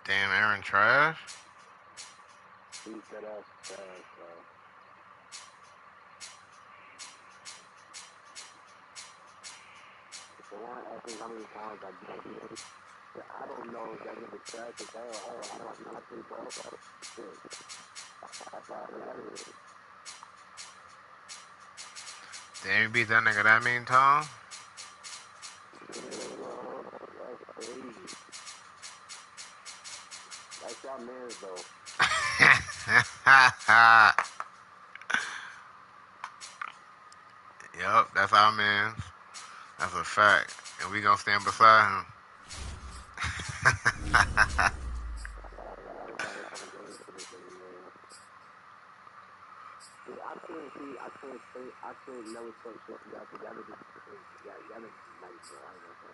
Damn, Aaron trash? He said that's trash, bro. If they want to ask me how many times I beat him, I don't know if that nigga trash as hell. I don't know, bro. Shit. That's all that is. Damn, you beat that nigga that mean, Tom? That's crazy. That's y'all mans, though. Yup, that's our man. That's a fact. And we gonna stand beside him. I couldn't never say shit to y'all, because y'all niggas is crazy. Y'all niggas is nice, bro. I ain't gonna say.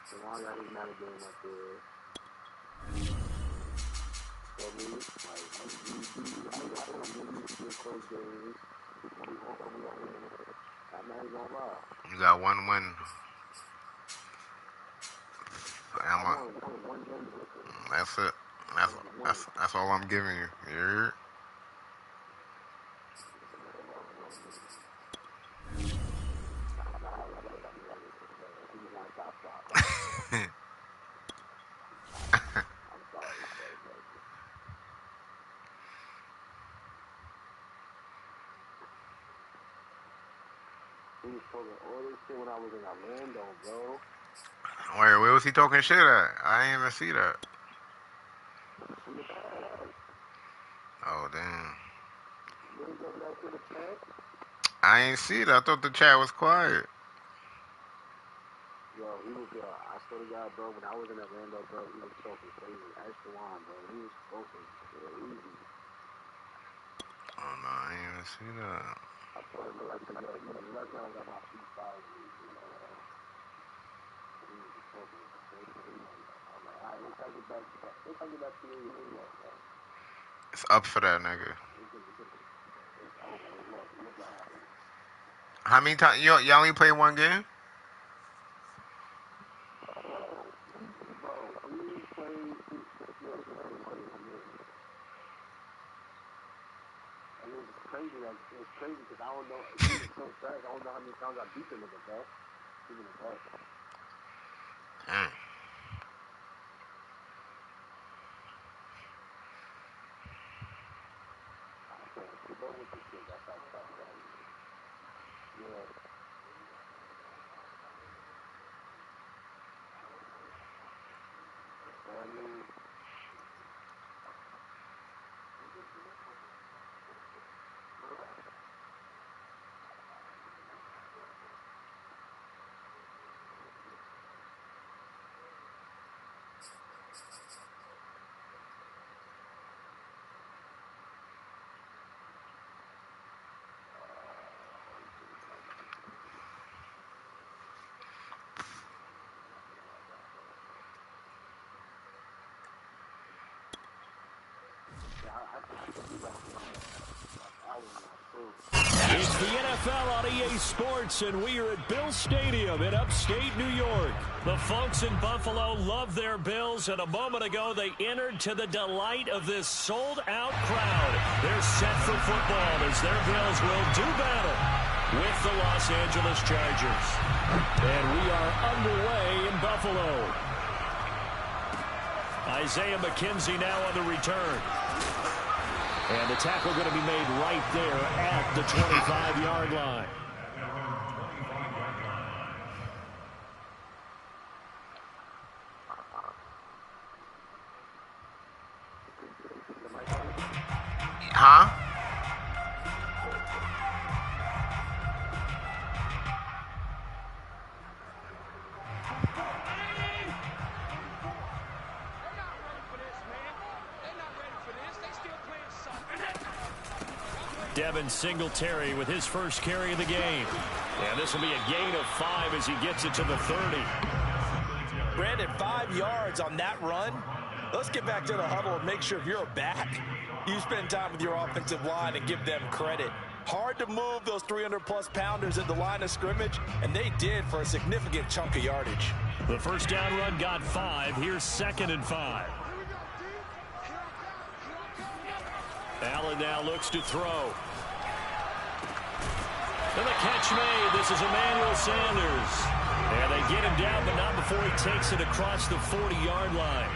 So long as he's not a game up there. So me, like, you close games. I'm not even gonna lie. You got one win. That's it. That's all I'm giving you. You hear? He was talking all this shit when I was in Orlando, bro. Where was he talking shit at? I didn't even see that. Oh, damn. I ain't see that. I thought the chat was quiet. Yo, he was, I swear to God, bro, when I was in Orlando, bro, he was talking crazy. Ask Juwan, bro. He was talking crazy. Oh, no, I ain't even see that. I told him, like, you know, right now I got my feet fired. He was talking crazy. I'm like, all right, let's take it back to you. It's up for that nigga. How many times? Y'all only play one game? It's crazy because I don't know. He was so fast. I don't know how many times I beat the nigga, bro. Even the ball. Damn. It's the NFL on EA Sports, and we are at Bill Stadium in upstate New York. The folks in Buffalo love their Bills, and a moment ago they entered to the delight of this sold-out crowd. They're set for football as their Bills will do battle with the Los Angeles Chargers. And we are underway in Buffalo. Isaiah McKenzie now on the return. And the tackle going to be made right there at the 25-yard line. Huh? Devin Singletary with his first carry of the game. And this will be a gain of 5 as he gets it to the 30. Brandon, 5 yards on that run. Let's get back to the huddle and make sure if you're a back, you spend time with your offensive line and give them credit. Hard to move those 300-plus pounders at the line of scrimmage, and they did for a significant chunk of yardage. The first down run got 5. Here's 2nd and 5. Allen now looks to throw. And the catch made. This is Emmanuel Sanders. And they get him down, but not before he takes it across the 40-yard line.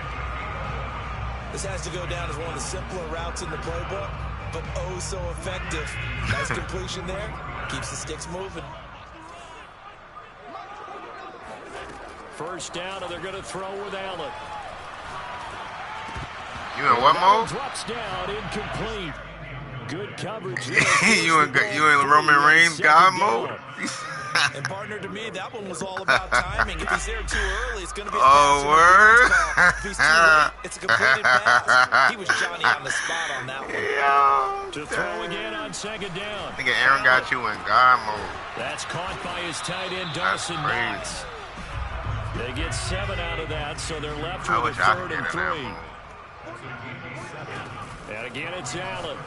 This has to go down as one of the simpler routes in the playbook, but oh so effective. Nice completion there. Keeps the sticks moving. First down, and they're going to throw with Allen. You in what mode? Drops down, incomplete. Good coverage. you in Roman Reigns God mode? And partner, to me, that one was all about timing. If he's there too early, it's going to be a word. If he's too late, it's a completed pass. He was Johnny on the spot on that one. Yo, to throw again on 2nd down. I think Aaron got you in God mode. That's caught by his tight end, Dawson Knox. They get 7 out of that, so they're left with a 3rd and 3. And again, it's Allen.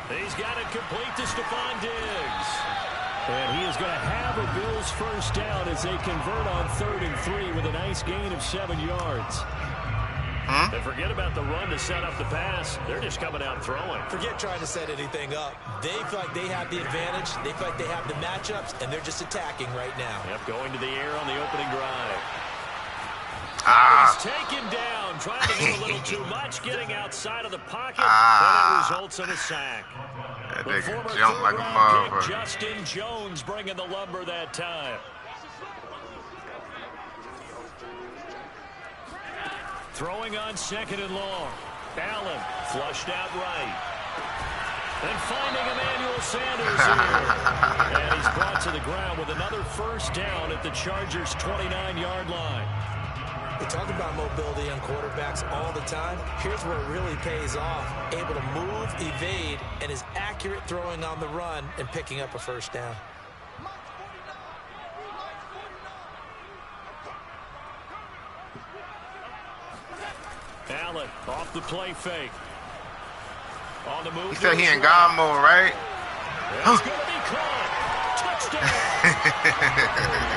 He's got it complete to Stephon Diggs. And he is going to have a Bills first down as they convert on 3rd and 3 with a nice gain of 7 yards. And forget about the run to set up the pass. They're just coming out throwing. Forget trying to set anything up. They feel like they have the advantage. They feel like they have the matchups, and they're just attacking right now. Yep, going to the air on the opening drive. He's taken down, trying to do a little too much, getting outside of the pocket, and it results in a sack. That The nigga former jumped like a third-round motherfucker. pick, Justin Jones, bringing the lumber that time. Throwing on 2nd and long. Allen flushed out right. And finding Emmanuel Sanders here. And he's brought to the ground with another first down at the Chargers' 29-yard line. We talk about mobility on quarterbacks all the time. Here's where it really pays off. Able to move, evade, and is accurate throwing on the run and picking up a first down. Allen off the play fake. On the move. He said he in God mode, right? It's going to be caught. Touchdown.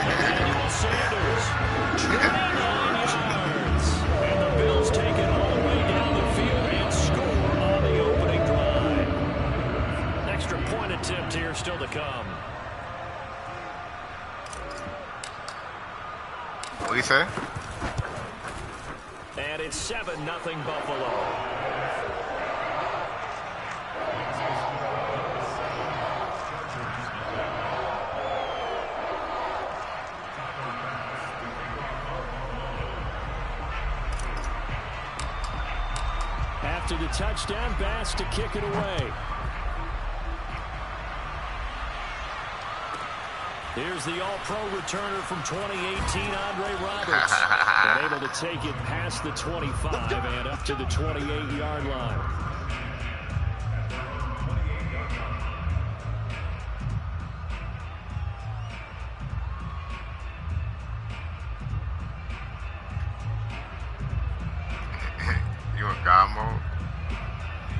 Emmanuel Sanders. 29 yards. And the Bills take it all the way down the field and score on the opening drive. Extra point attempt here still to come. What he say? And it's 7-0 Buffalo. After the touchdown, Bass to kick it away. Here's the all-pro returner from 2018, Andre Roberts. And able to take it past the 25 and up to the 28-yard line. You in God mode?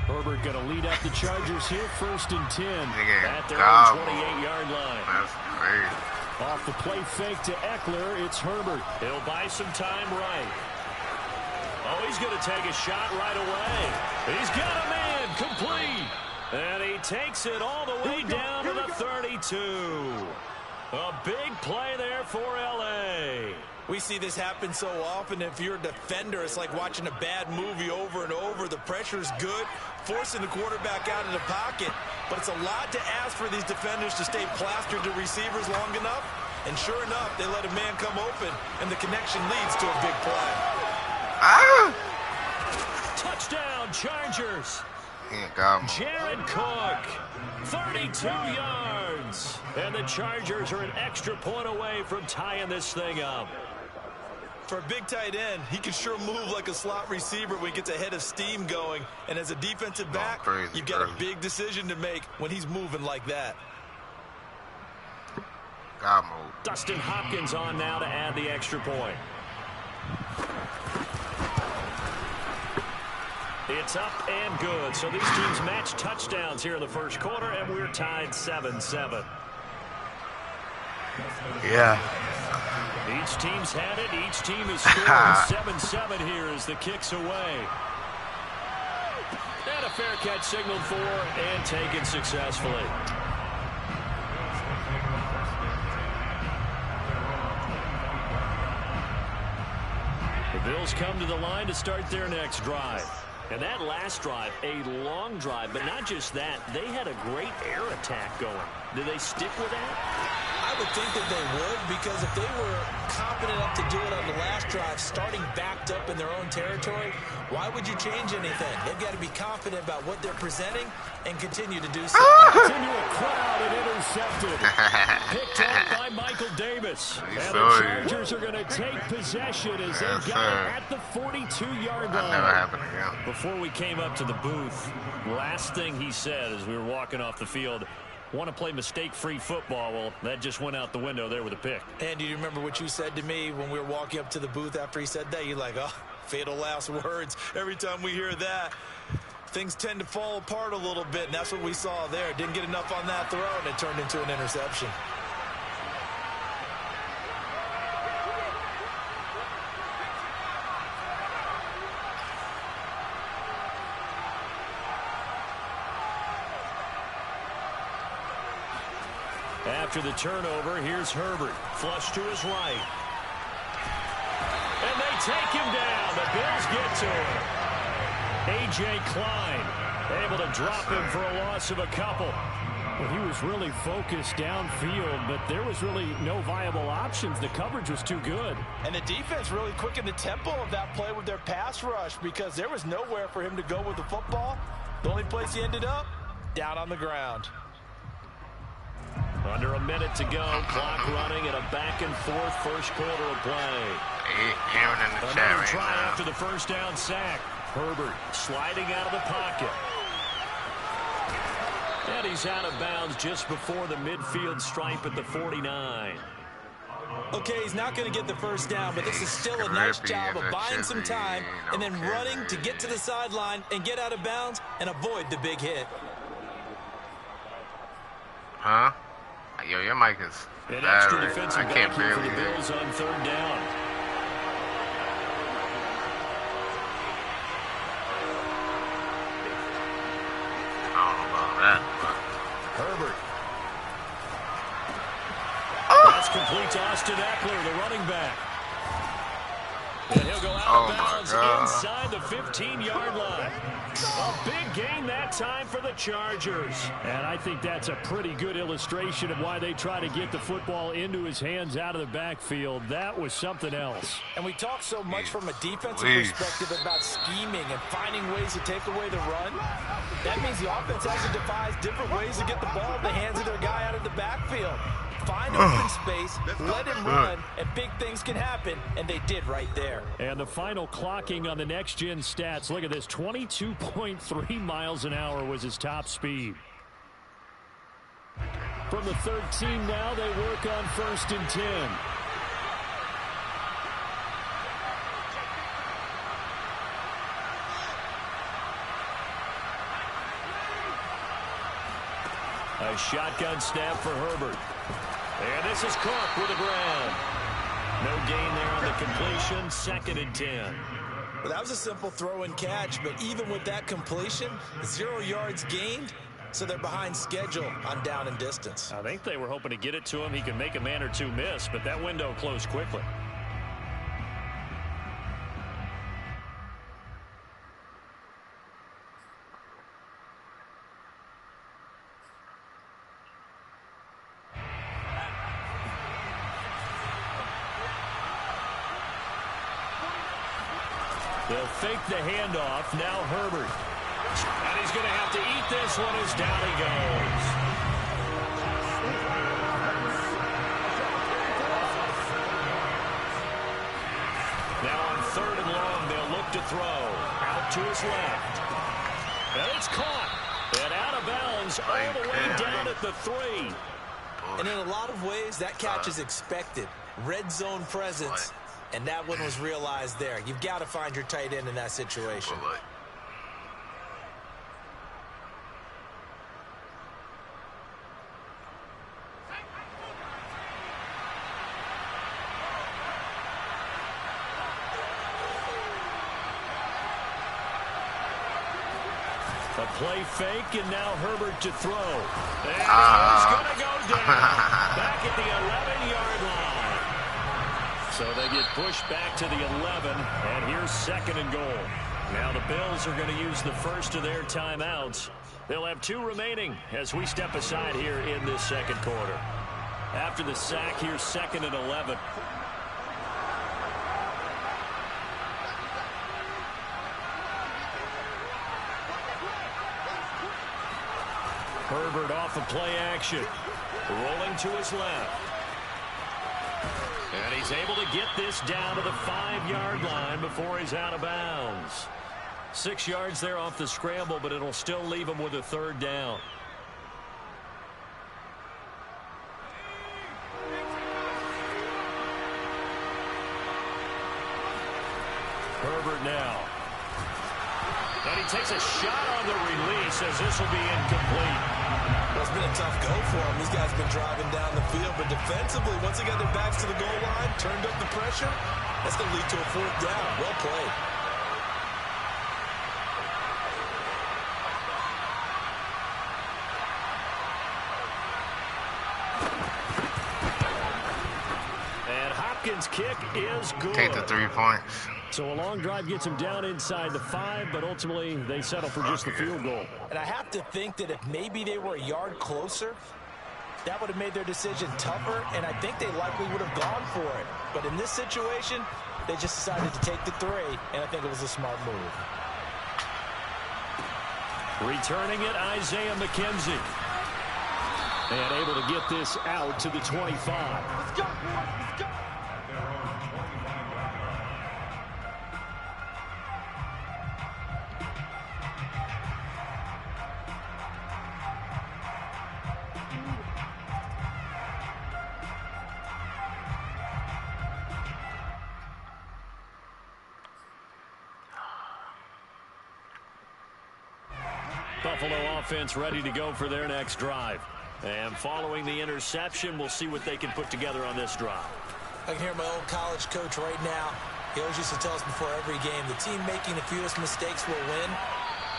Herbert going to lead up the Chargers here, 1st and 10 at their God own 28-yard line. That's crazy. Off the play fake to Eckler, it's Herbert. He'll buy some time right. Oh, he's going to take a shot right away. He's got a man, complete. And he takes it all the way down to the 32. A big play there for L.A. We see this happen so often. If you're a defender, it's like watching a bad movie over and over. The pressure's good, forcing the quarterback out of the pocket. But it's a lot to ask for these defenders to stay plastered to receivers long enough. And sure enough, they let a man come open, and the connection leads to a big play. Touchdown, Chargers. Jared Cook, 32 yards. And the Chargers are an extra point away from tying this thing up. For a big tight end, he can sure move like a slot receiver when he gets a head of steam going. And as a defensive back, you've got a big decision to make when he's moving like that. God mode. Dustin Hopkins on now to add the extra point. It's up and good. So these teams match touchdowns here in the first quarter, and we're tied 7-7. Yeah. Each team's had it. Each team is scoring 7-7 here as the kick's away. And a fair catch signaled for and taken successfully. The Bills come to the line to start their next drive. And that last drive, a long drive, but not just that. They had a great air attack going. Do they stick with that? I would think that they would, because if they were confident enough to do it on the last drive, starting backed up in their own territory, why would you change anything? They've got to be confident about what they're presenting and continue to do so. Continue a crowd and intercepted. Picked up by Michael Davis. And the Chargers are going to take possession as they got it at the 42-yard line. That never happened again. Before we came up to the booth, last thing he said as we were walking off the field, want to play mistake-free football. Well, that just went out the window there with a pick. And do you remember what you said to me when we were walking up to the booth after he said that? You're like, oh, fatal last words. Every time we hear that, things tend to fall apart a little bit, and that's what we saw there. Didn't get enough on that throw, and it turned into an interception. After the turnover, here's Herbert. Flush to his right. And they take him down. The Bills get to him. A.J. Klein able to drop him for a loss of a couple. Well, he was really focused downfield, but there was really no viable options. The coverage was too good. And the defense really quickened the tempo of that play with their pass rush, because there was nowhere for him to go with the football. The only place he ended up, down on the ground. Under a minute to go. Clock running at a back-and-forth first quarter of play. Aaron in the chat Another right try now. after the first down sack. Herbert sliding out of the pocket. And he's out of bounds just before the midfield stripe at the 49. Okay, he's not going to get the first down, but this is still a nice job of buying some time and then running to get to the sideline and get out of bounds and avoid the big hit. Huh? Yo, your mic is An extra bad. defensive I can't back here for barely the hear. Bills on third down. I don't know about that. Herbert. That's complete to Austin Eckler, the running back. And he'll go out of bounds inside the 15-yard line. A big gain that time for the Chargers. And I think that's a pretty good illustration of why they try to get the football into his hands out of the backfield. That was something else. And we talk so much from a defensive perspective about scheming and finding ways to take away the run. That means the offense has to devise different ways to get the ball in the hands of their guy out of the backfield. Find open space, let him run, and big things can happen, and they did right there. And the final clocking on the next-gen stats. Look at this, 22.3 miles an hour was his top speed. From the 13 now, they work on 1st and 10. A shotgun snap for Herbert. And this is Cook with a grab. No gain there on the completion. 2nd and 10. Well, that was a simple throw and catch, but even with that completion, 0 yards gained, so they're behind schedule on down and distance. I think they were hoping to get it to him. He could make a man or two miss, but that window closed quickly. They'll fake the handoff. Now Herbert. And he's going to have to eat this one as down he goes. to throw. Out to his left. And it's caught. And out of bounds all the way down at the 3. And in a lot of ways, that catch is expected. Red zone presence. And that one was realized there. You've got to find your tight end in that situation. A play fake, and now Herbert to throw. And he's going to go down back at the 11-yard line. So they get pushed back to the 11, and here's 2nd and goal. Now the Bills are going to use the first of their timeouts. They'll have 2 remaining as we step aside here in this 2nd quarter. After the sack, here's 2nd and 11. Herbert off of play action. Rolling to his left. And he's able to get this down to the 5-yard line before he's out of bounds. 6 yards there off the scramble, but it'll still leave him with a 3rd down. Herbert now. And he takes a shot on the release as this will be incomplete. Well, it's been a tough go for him. These guys have been driving down the field, but defensively, once they got their backs to the goal line, turned up the pressure, that's going to lead to a 4th down. Well played. And Hopkins' kick is good. Take the 3 points. So a long drive gets him down inside the 5, but ultimately they settle for just the field goal. And I have to think that if maybe they were a yard closer, that would have made their decision tougher, and I think they likely would have gone for it. But in this situation, they just decided to take the 3, and I think it was a smart move. Returning it, Isaiah McKenzie. And able to get this out to the 25. Let's go, boys. Let's go. Buffalo offense ready to go for their next drive. And following the interception, we'll see what they can put together on this drive. I can hear my old college coach right now. He always used to tell us before every game, the team making the fewest mistakes will win.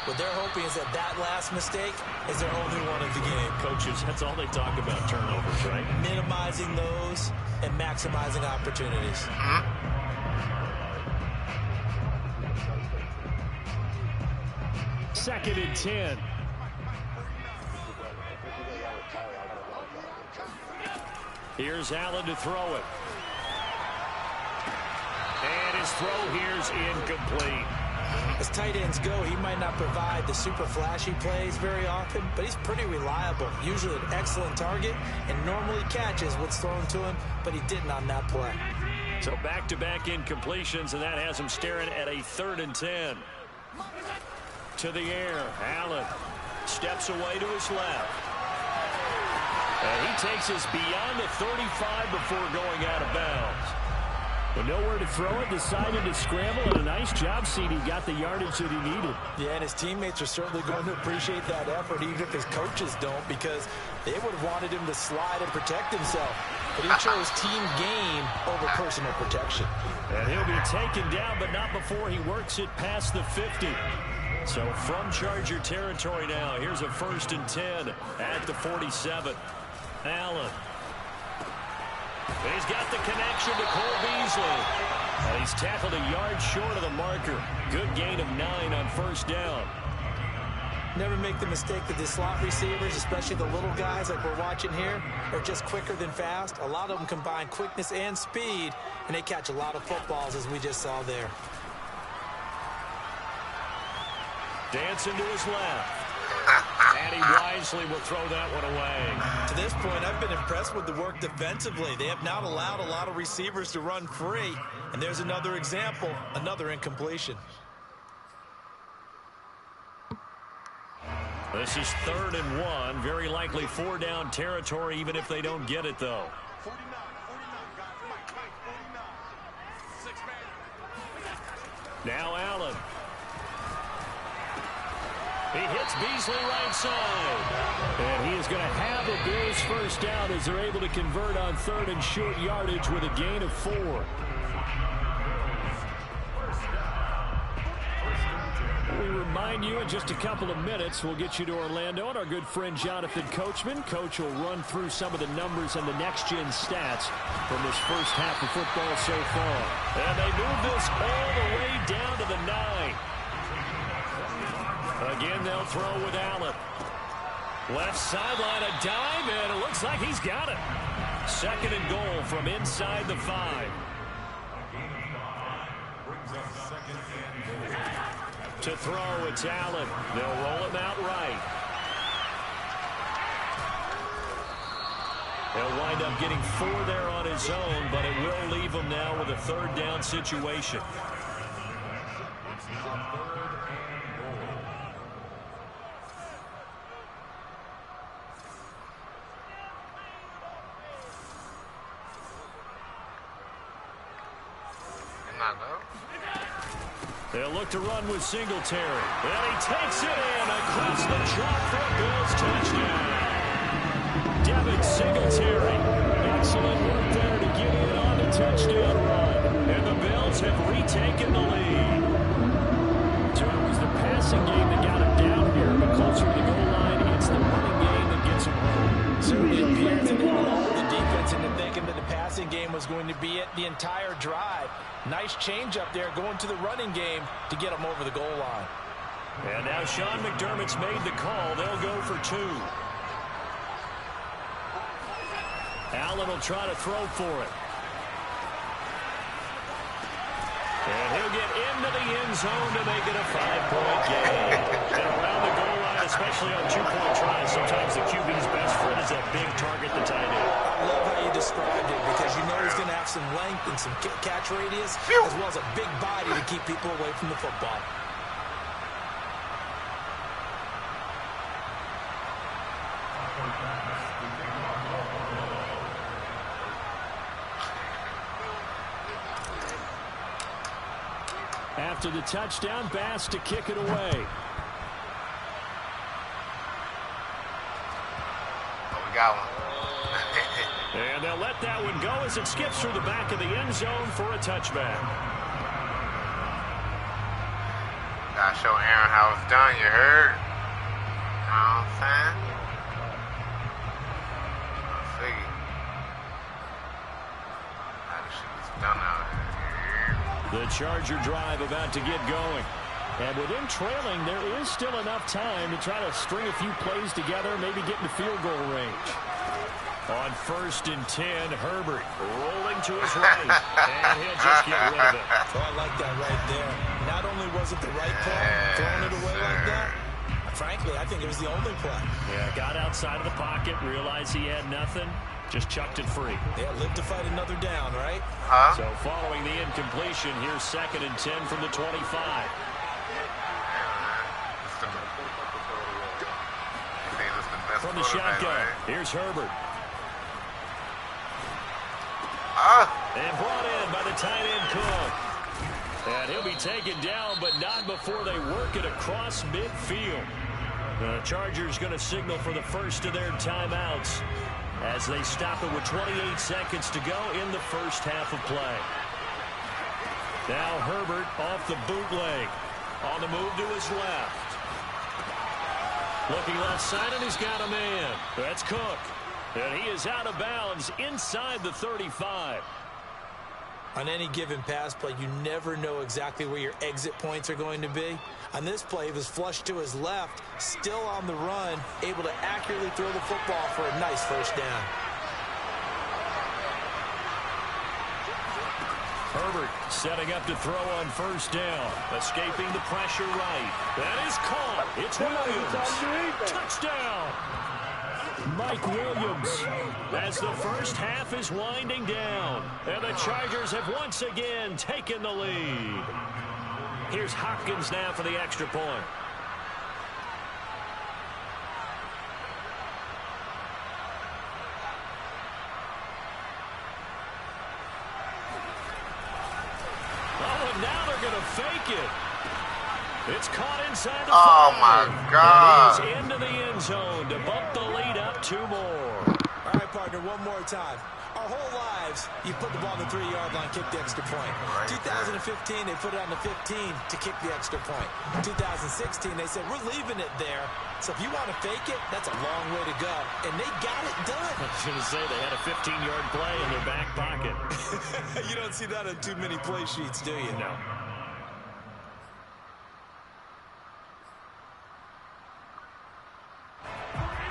What they're hoping is that that last mistake is their only one of the game. Coaches, that's all they talk about, turnovers, right? Minimizing those and maximizing opportunities. Second and 10. Here's Allen to throw it. And his throw here's incomplete. As tight ends go, he might not provide the super flashy plays very often, but he's pretty reliable. Usually an excellent target, and normally catches what's thrown to him, but he didn't on that play. So back-to-back incompletions, and that has him staring at a 3rd and 10. To the air, Allen steps away to his left. And he takes us beyond the 35 before going out of bounds. But nowhere to throw it, decided to scramble, and a nice job, CD. Got the yardage that he needed. Yeah, and his teammates are certainly going to appreciate that effort, even if his coaches don't, because they would have wanted him to slide and protect himself. But he chose team gain over personal protection. And he'll be taken down, but not before he works it past the 50. So from Charger territory now, here's a 1st and 10 at the 47. Allen. He's got the connection to Cole Beasley. And he's tackled a yard short of the marker. Good gain of 9 on 1st down. Never make the mistake that the slot receivers, especially the little guys like we're watching here, are just quicker than fast. A lot of them combine quickness and speed, and they catch a lot of footballs, as we just saw there. Dancing to his left. And he wisely will throw that one away. To this point, I've been impressed with the work defensively. They have not allowed a lot of receivers to run free. And there's another example, another incompletion. This is 3rd and 1. Very likely 4-down territory, even if they don't get it, though. Now Allen. He hits Beasley right side. And he is going to have a Bills first down as they're able to convert on 3rd and short yardage with a gain of 4. We remind you in just a couple of minutes, we'll get you to Orlando and our good friend Jonathan Coachman. Coach will run through some of the numbers and the next-gen stats from this first half of football so far. And they move this all the way down to the 9. Again, they'll throw with Allen. Left sideline, a dime, and it looks like he's got it. 2nd and goal from inside the 5. To throw, it's Allen. They'll roll him out right. He'll wind up getting 4 there on his own, but it will leave him now with a 3rd down situation. They'll look to run with Singletary. And he takes it in across the chalk for a Bills touchdown. Devin Singletary. Excellent work there to get in on the touchdown run. And the Bills have retaken the lead. So it was the passing game that got him down here, but closer to the goal line, it's the running game that gets him home. Certainly appears that they lulled the defense into thinking that the passing game was going to be it the entire drive. Nice change up there going to the running game to get them over the goal line. And now Sean McDermott's made the call. They'll go for 2. Allen will try to throw for it. And he'll get into the end zone to make it a 5-point gain. And around the goal line, especially on 2-point tries, sometimes the QB's best friend is that big target, the tight end. I love how you described it because you know he's going to have some length and some catch radius as well as a big body to keep people away from the football. After the touchdown, Bass to kick it away. Oh, we got one. And they'll let that one go as it skips through the back of the end zone for a touchback. Gotta show Aaron how it's done, you heard? You know what I'm saying? Let's see. How the shit is done out here. The Charger drive about to get going. And with him trailing, there is still enough time to try to string a few plays together, maybe get into field goal range. On 1st and 10, Herbert rolling to his right, and he'll just get rid of it. Oh, I like that right there. Not only was it the right play, throwing it away like that, frankly, I think it was the only play. Yeah, got outside of the pocket, realized he had nothing, just chucked it free. Yeah, live to fight another down, right? Huh? So following the incompletion, here's 2nd and 10 from the 25. From the shotgun, here's Herbert. And brought in by the tight end Cook. And he'll be taken down, but not before they work it across midfield. The Chargers going to signal for the first of their timeouts as they stop it with 28 seconds to go in the first half of play. Now Herbert off the bootleg. On the move to his left. Looking left side, and he's got a man. That's Cook. And he is out of bounds inside the 35. On any given pass play, you never know exactly where your exit points are going to be. On this play, he was flushed to his left, still on the run, able to accurately throw the football for a nice first down. Herbert setting up to throw on 1st down. Escaping the pressure right. That is caught. It's Williams. Touchdown. Mike Williams as the first half is winding down. And the Chargers have once again taken the lead. Here's Hopkins now for the extra point. now they're going to fake it. It's caught inside the 5. Oh, my God. And he's into the end zone to bump the lead up 2 more. All right, partner, one more time. Our whole lives, you put the ball on the 3-yard line, kick the extra point. Right 2015, they put it on the 15 to kick the extra point. 2016, they said, we're leaving it there. So if you want to fake it, that's a long way to go. And they got it done. I was going to say they had a 15-yard play in their back pocket. You don't see that on too many play sheets, do you? No.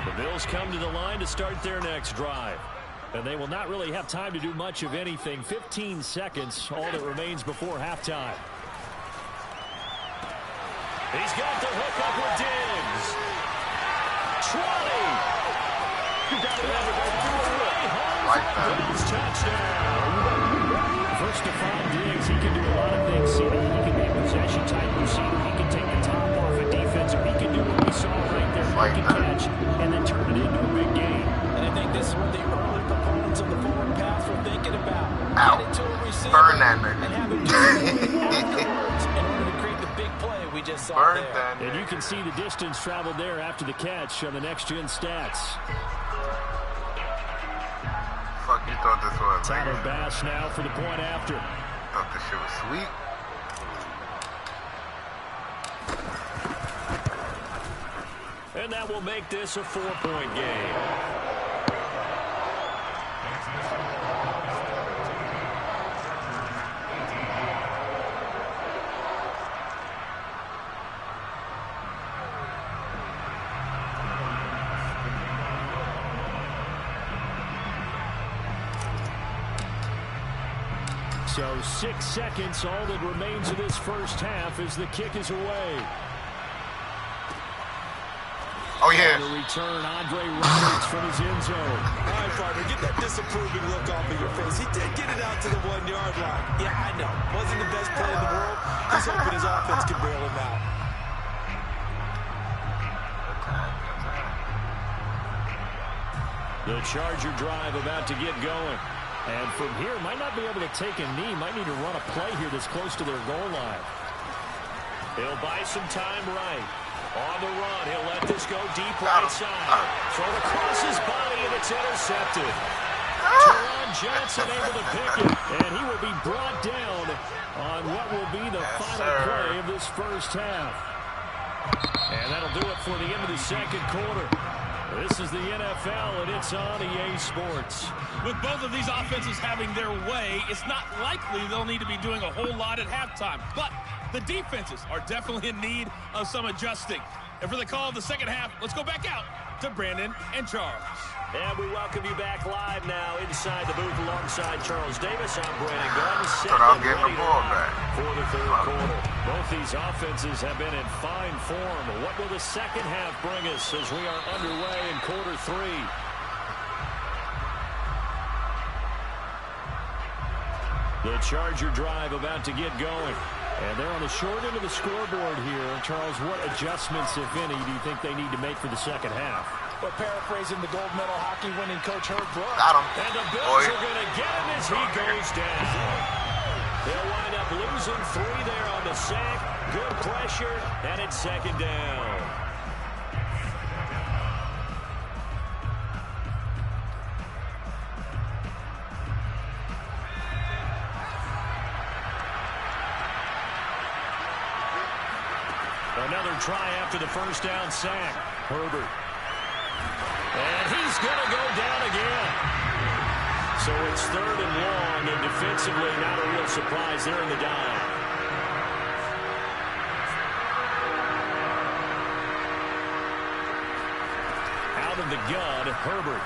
The Bills come to the line to start their next drive. And they will not really have time to do much of anything. 15 seconds, all that remains before halftime. He's got the hook up with Diggs. 20. Like that. Bills touchdown. First to find Diggs, he can do a lot of things. See, he can be a possession type receiver. He can take the top off a defense, or he can do what we saw right there. Like He can catch and then turn it into a big game. And I think this is what the early proponents of the forward pass were thinking about. Ow. Get it to a receiver. Burn that nigga. And have him do it afterwards in order to create the big play we just saw Burn there. that And you nigga. can see the distance traveled there after the catch on the next-gen stats. Fuck you thought this was, Tyler nigga? Bass now for the point after. Thought this shit was sweet. And that will make this a 4-point game. So 6 seconds, all that remains of this first half as the kick is away. Oh, yeah. On the return, Andre Roberts from his end zone. All right, partner, get that disapproving look off of your face. He did get it out to the 1-yard line. Yeah, I know. Wasn't the best play in the world. He's hoping his offense can bail him out. The Charger drive about to get going. And from here, might not be able to take a knee. Might need to run a play here that's close to their goal line. He'll buy some time right. On the run, he'll let this go deep right side. Thrown across his body, and it's intercepted. Teron Johnson able to pick it, and he will be brought down on what will be the final play of this first half. And that'll do it for the end of the second quarter. This is the NFL, and it's on EA Sports. With both of these offenses having their way, it's not likely they'll need to be doing a whole lot at halftime. But the defenses are definitely in need of some adjusting. And for the call of the second half, let's go back out to Brandon and Charles. And we welcome you back live now inside the booth alongside Charles Davis. I'm Brandon Gunn. Thought I was getting the ball back. For the third quarter. Both these offenses have been in fine form. What will the second half bring us as we are underway in quarter 3? The Charger drive about to get going. And they're on the short end of the scoreboard here. Charles, what adjustments, if any, do you think they need to make for the second half? Well, paraphrasing the gold medal hockey winning coach Herb Brooks. Got him. And the Bills are going to get him as he goes down. They'll wind up losing 3 there on the sack. Good pressure, and it's second down. Another try after the first down sack. Herbert. And he's going to go down again. So it's 3rd and long, and defensively not a real surprise there in the dive. Out of the gun, Herbert.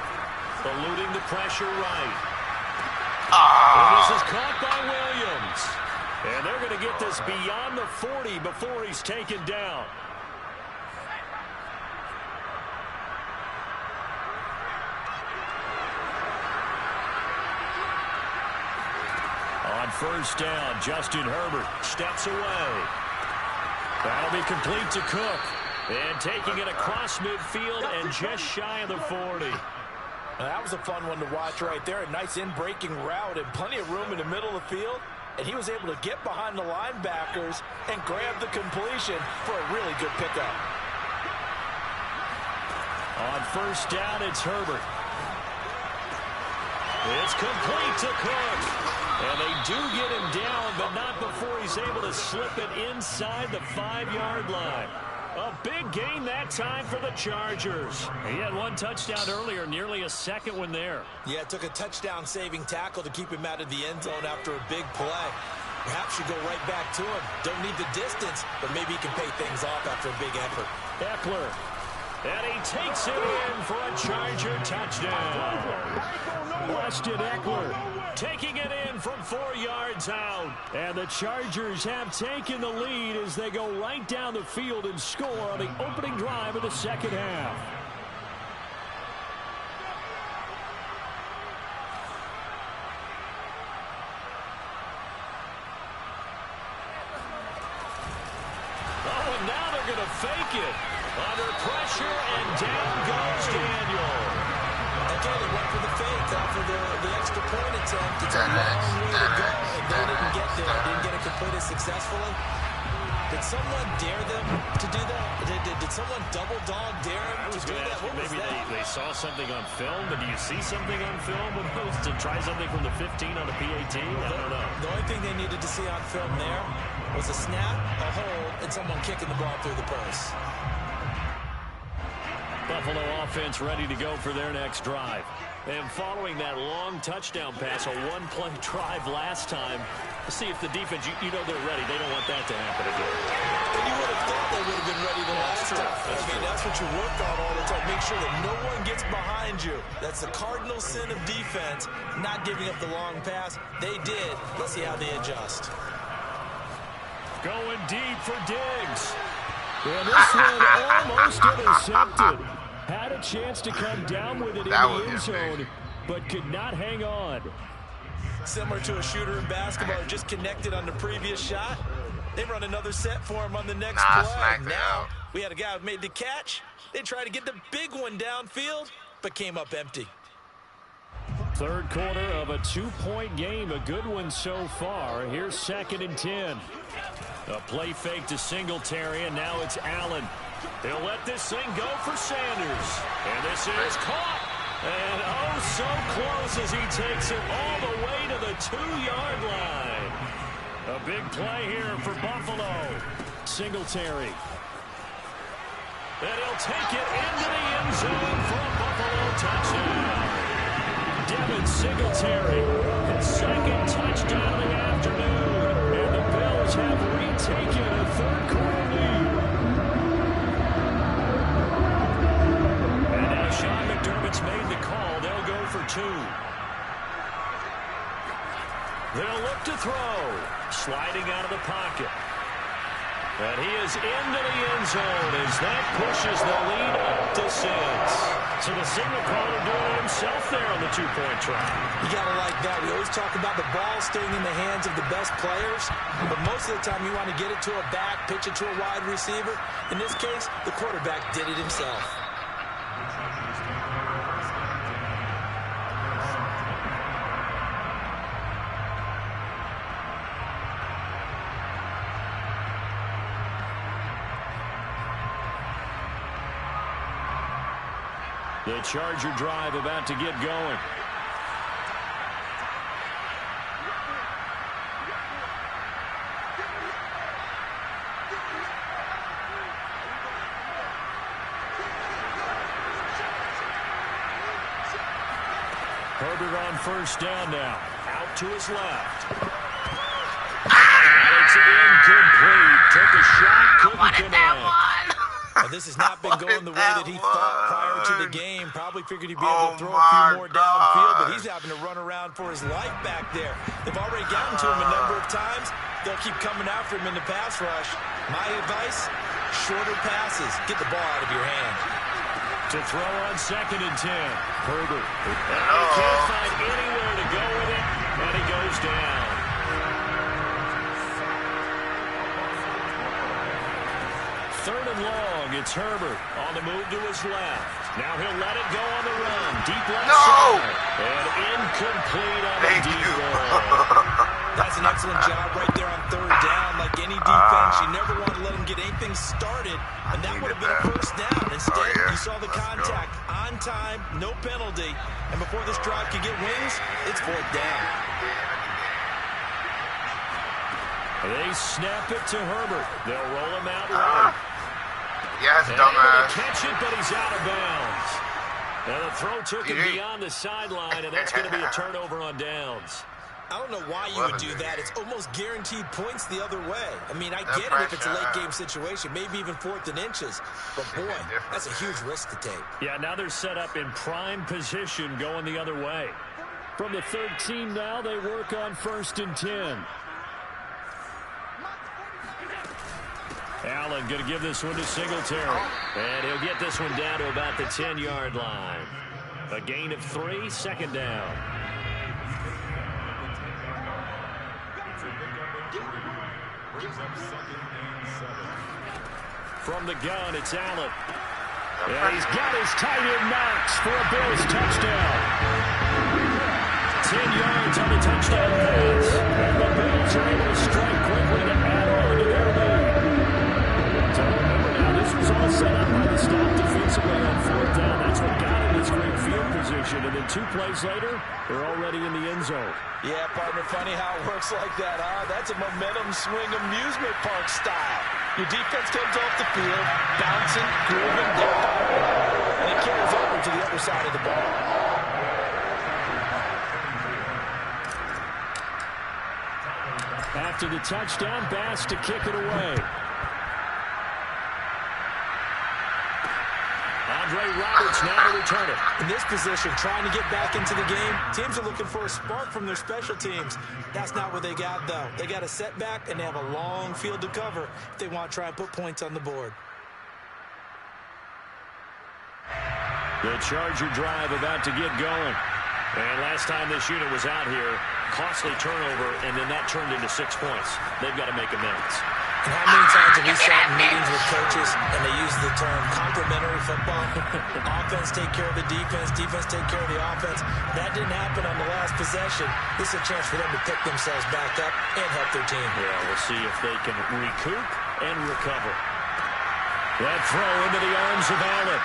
Eluding the pressure right. And this is caught by Williams. And they're going to get this beyond the 40 before he's taken down. On first down, Justin Herbert steps away. That'll be complete to Cook. And taking it across midfield and just shy of the 40. Now, that was a fun one to watch right there. A nice in-breaking route and plenty of room in the middle of the field. and he was able to get behind the linebackers and grab the completion for a really good pickup. On first down, it's Herbert. It's complete to Cook. And they do get him down, but not before he's able to slip it inside the 5-yard line. A big gain that time for the Chargers. He had one touchdown earlier, nearly a second one there. Yeah, it took a touchdown-saving tackle to keep him out of the end zone after a big play. Perhaps you go right back to him. Don't need the distance, but maybe he can pay things off after a big effort. Eckler. And he takes it in for a Charger touchdown. Weston Eckler taking it in from 4 yards out. And the Chargers have taken the lead as they go right down the field and score on the opening drive of the second half. Oh, and now they're going to fake it. Under pressure, and down goes Daniel. Again, he went for the fake off of the extra point attempt. It's a long way to go, and they didn't get there. Didn't get it completed successfully. Did someone dare them to do that? Did someone double dog dare them to do that? What was maybe that? they saw something on film, but do you see something on film with those to try something from the 15 on the PAT? I don't know. The only thing they needed to see on film there was a snap, a hold, and someone kicking the ball through the post. Buffalo offense ready to go for their next drive. And following that long touchdown pass, a one-play drive last time, see if the defense, you know they're ready. They don't want that to happen again. And you would have thought they would have been ready the last time. That's what you work on all the time. Make sure that no one gets behind you. That's the cardinal sin of defense, not giving up the long pass. They did. Let's see how they adjust. Going deep for Diggs. And this one almost intercepted. Had a chance to come down with it in the end zone, but could not hang on. Similar to a shooter in basketball, just connected on the previous shot. They run another set for him on the next play. Now, we had a guy who made the catch. They tried to get the big one downfield, but came up empty. Third quarter of a 2-point game, a good one so far. Here's 2nd and 10. A play fake to Singletary, and now it's Allen. He'll let this thing go for Sanders. And this is caught. And oh, so close as he takes it all the way to the 2-yard line. A big play here for Buffalo. Singletary. And he'll take it into the end zone for a Buffalo touchdown. Devin Singletary, his 2nd touchdown of the afternoon. And the Bills have retaken a third-quarter lead. And now Sean McDermott's made the call. They'll go for 2. They'll look to throw. Sliding out of the pocket. And he is into the end zone as that pushes the lead up to 6. So the signal caller doing it himself there on the 2-point try. You got to like that. We always talk about the ball staying in the hands of the best players, but most of the time you want to get it to a back, pitch it to a wide receiver. In this case, the quarterback did it himself. The Charger drive about to get going. Herbert on first down now. Out to his left. It's incomplete. Took a shot, couldn't connect. Now, this has not been going the way that he thought prior to the game. Probably figured he'd be able to throw a few more downfield, but he's having to run around for his life back there. They've already gotten to him a number of times. They'll keep coming after him in the pass rush. My advice, shorter passes. Get the ball out of your hand. To throw on 2nd and 10. Herbert. And he can't find anywhere to go with it, and he goes down. Third and long, it's Herbert on the move to his left. Now he'll let it go on the run. Deep left side. And incomplete on the deep ball. That's does an excellent job right there on third down. Like any defense, you never want to let them get anything started, and that would have been a first down. Instead, you saw the contact on time, no penalty, and before this drive could get wings, it's fourth down. They snap it to Herbert. They'll roll him out right. Yes, and dumbass. Catch it, but he's out of bounds. And the throw took him beyond the sideline, and that's going to be a turnover on downs. I don't know why you would do that. It's almost guaranteed points the other way. I mean, I get it if it's a late-game situation, maybe even 4th and inches. But, boy, that's a huge risk to take. Yeah, now they're set up in prime position going the other way. From the 13 now, they work on 1st and 10. Allen going to give this one to Singletary. And he'll get this one down to about the 10-yard line. A gain of 3, second down. From the gun, it's Allen. And he's got his tight end Knox for a Bills touchdown. 10 yards on the touchdown pass. And the Bills are able to strike quickly to add on to their lead. So remember now, this was all set up by the stop defensively on 4th down. That's what got him this great field position. And then 2 plays later, they're already in the end zone. Yeah, partner, funny how it works like that, huh? That's a momentum swing amusement park style. Your defense comes off the field, bouncing, grooving, they're firing. And it carries over to the other side of the ball. After the touchdown, Bass to kick it away. Andre Roberts now to return it. In this position, trying to get back into the game, teams are looking for a spark from their special teams. That's not what they got, though. They got a setback, and they have a long field to cover if they want to try and put points on the board. The Charger drive about to get going. And last time this unit was out here, costly turnover, and then that turned into 6 points. They've got to make amends. And how many times have we sat in meetings with coaches and they use the term complementary football? Offense take care of the defense, defense take care of the offense. That didn't happen on the last possession. This is a chance for them to pick themselves back up and help their team. Yeah, we'll see if they can recoup and recover. That throw into the arms of Allen.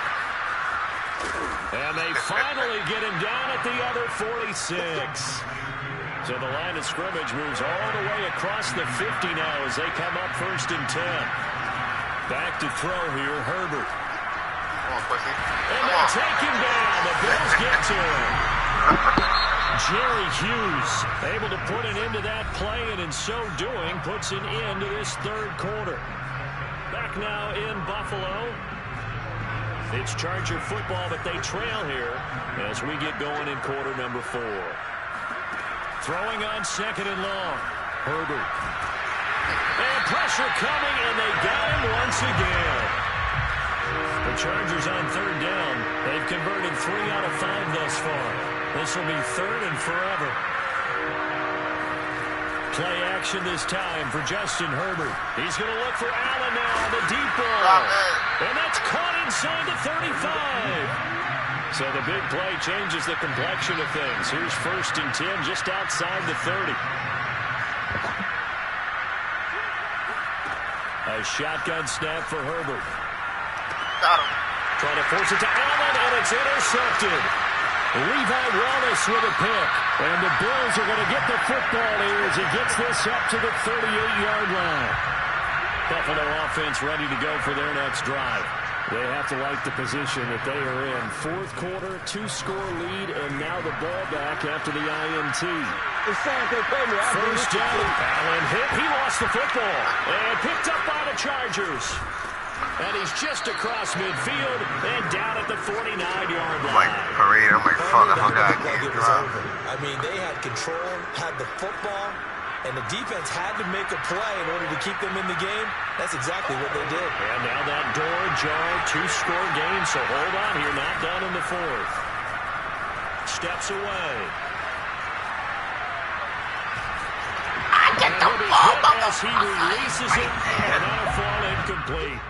And they finally get him down at the other 46. So the line of scrimmage moves all the way across the 50 now as they come up 1st and 10. Back to throw here, Herbert. Come on, pussy. And they take him down. The Bills get to him. Jerry Hughes able to put an end to that play, and in so doing puts an end to this 3rd quarter. Back now in Buffalo. It's Charger football, but they trail here as we get going in quarter number 4. Throwing on 2nd and long. Herbert. And pressure coming, and they got him once again. The Chargers on 3rd down. They've converted 3 out of 5 thus far. This will be 3rd and forever. Play action this time for Justin Herbert. He's going to look for Allen now on the deep ball. And that's caught inside the 35. So the big play changes the complexion of things. Here's 1st and 10 just outside the 30. A shotgun snap for Herbert. Got him. Trying to force it to Allen, and it's intercepted. Levi Wallace with a pick. And the Bills are going to get the football here as he gets this up to the 38-yard line. Buffalo offense ready to go for their next drive. They have to like the position that they are in. 4th quarter, 2-score lead, and now the ball back after the INT. 1st down, Allen hit. He lost the football and picked up by the Chargers. And he's just across midfield and down at the 49-yard line. Like parade, I'm like, fuck, I forgot. I mean, they had control, had the football, and the defense had to make a play in order to keep them in the game. That's exactly what they did. And now that door jarred, 2-score game, so hold on here, not done in the 4th. Steps away. I get the ball, as he releases it, and that'll fall incomplete.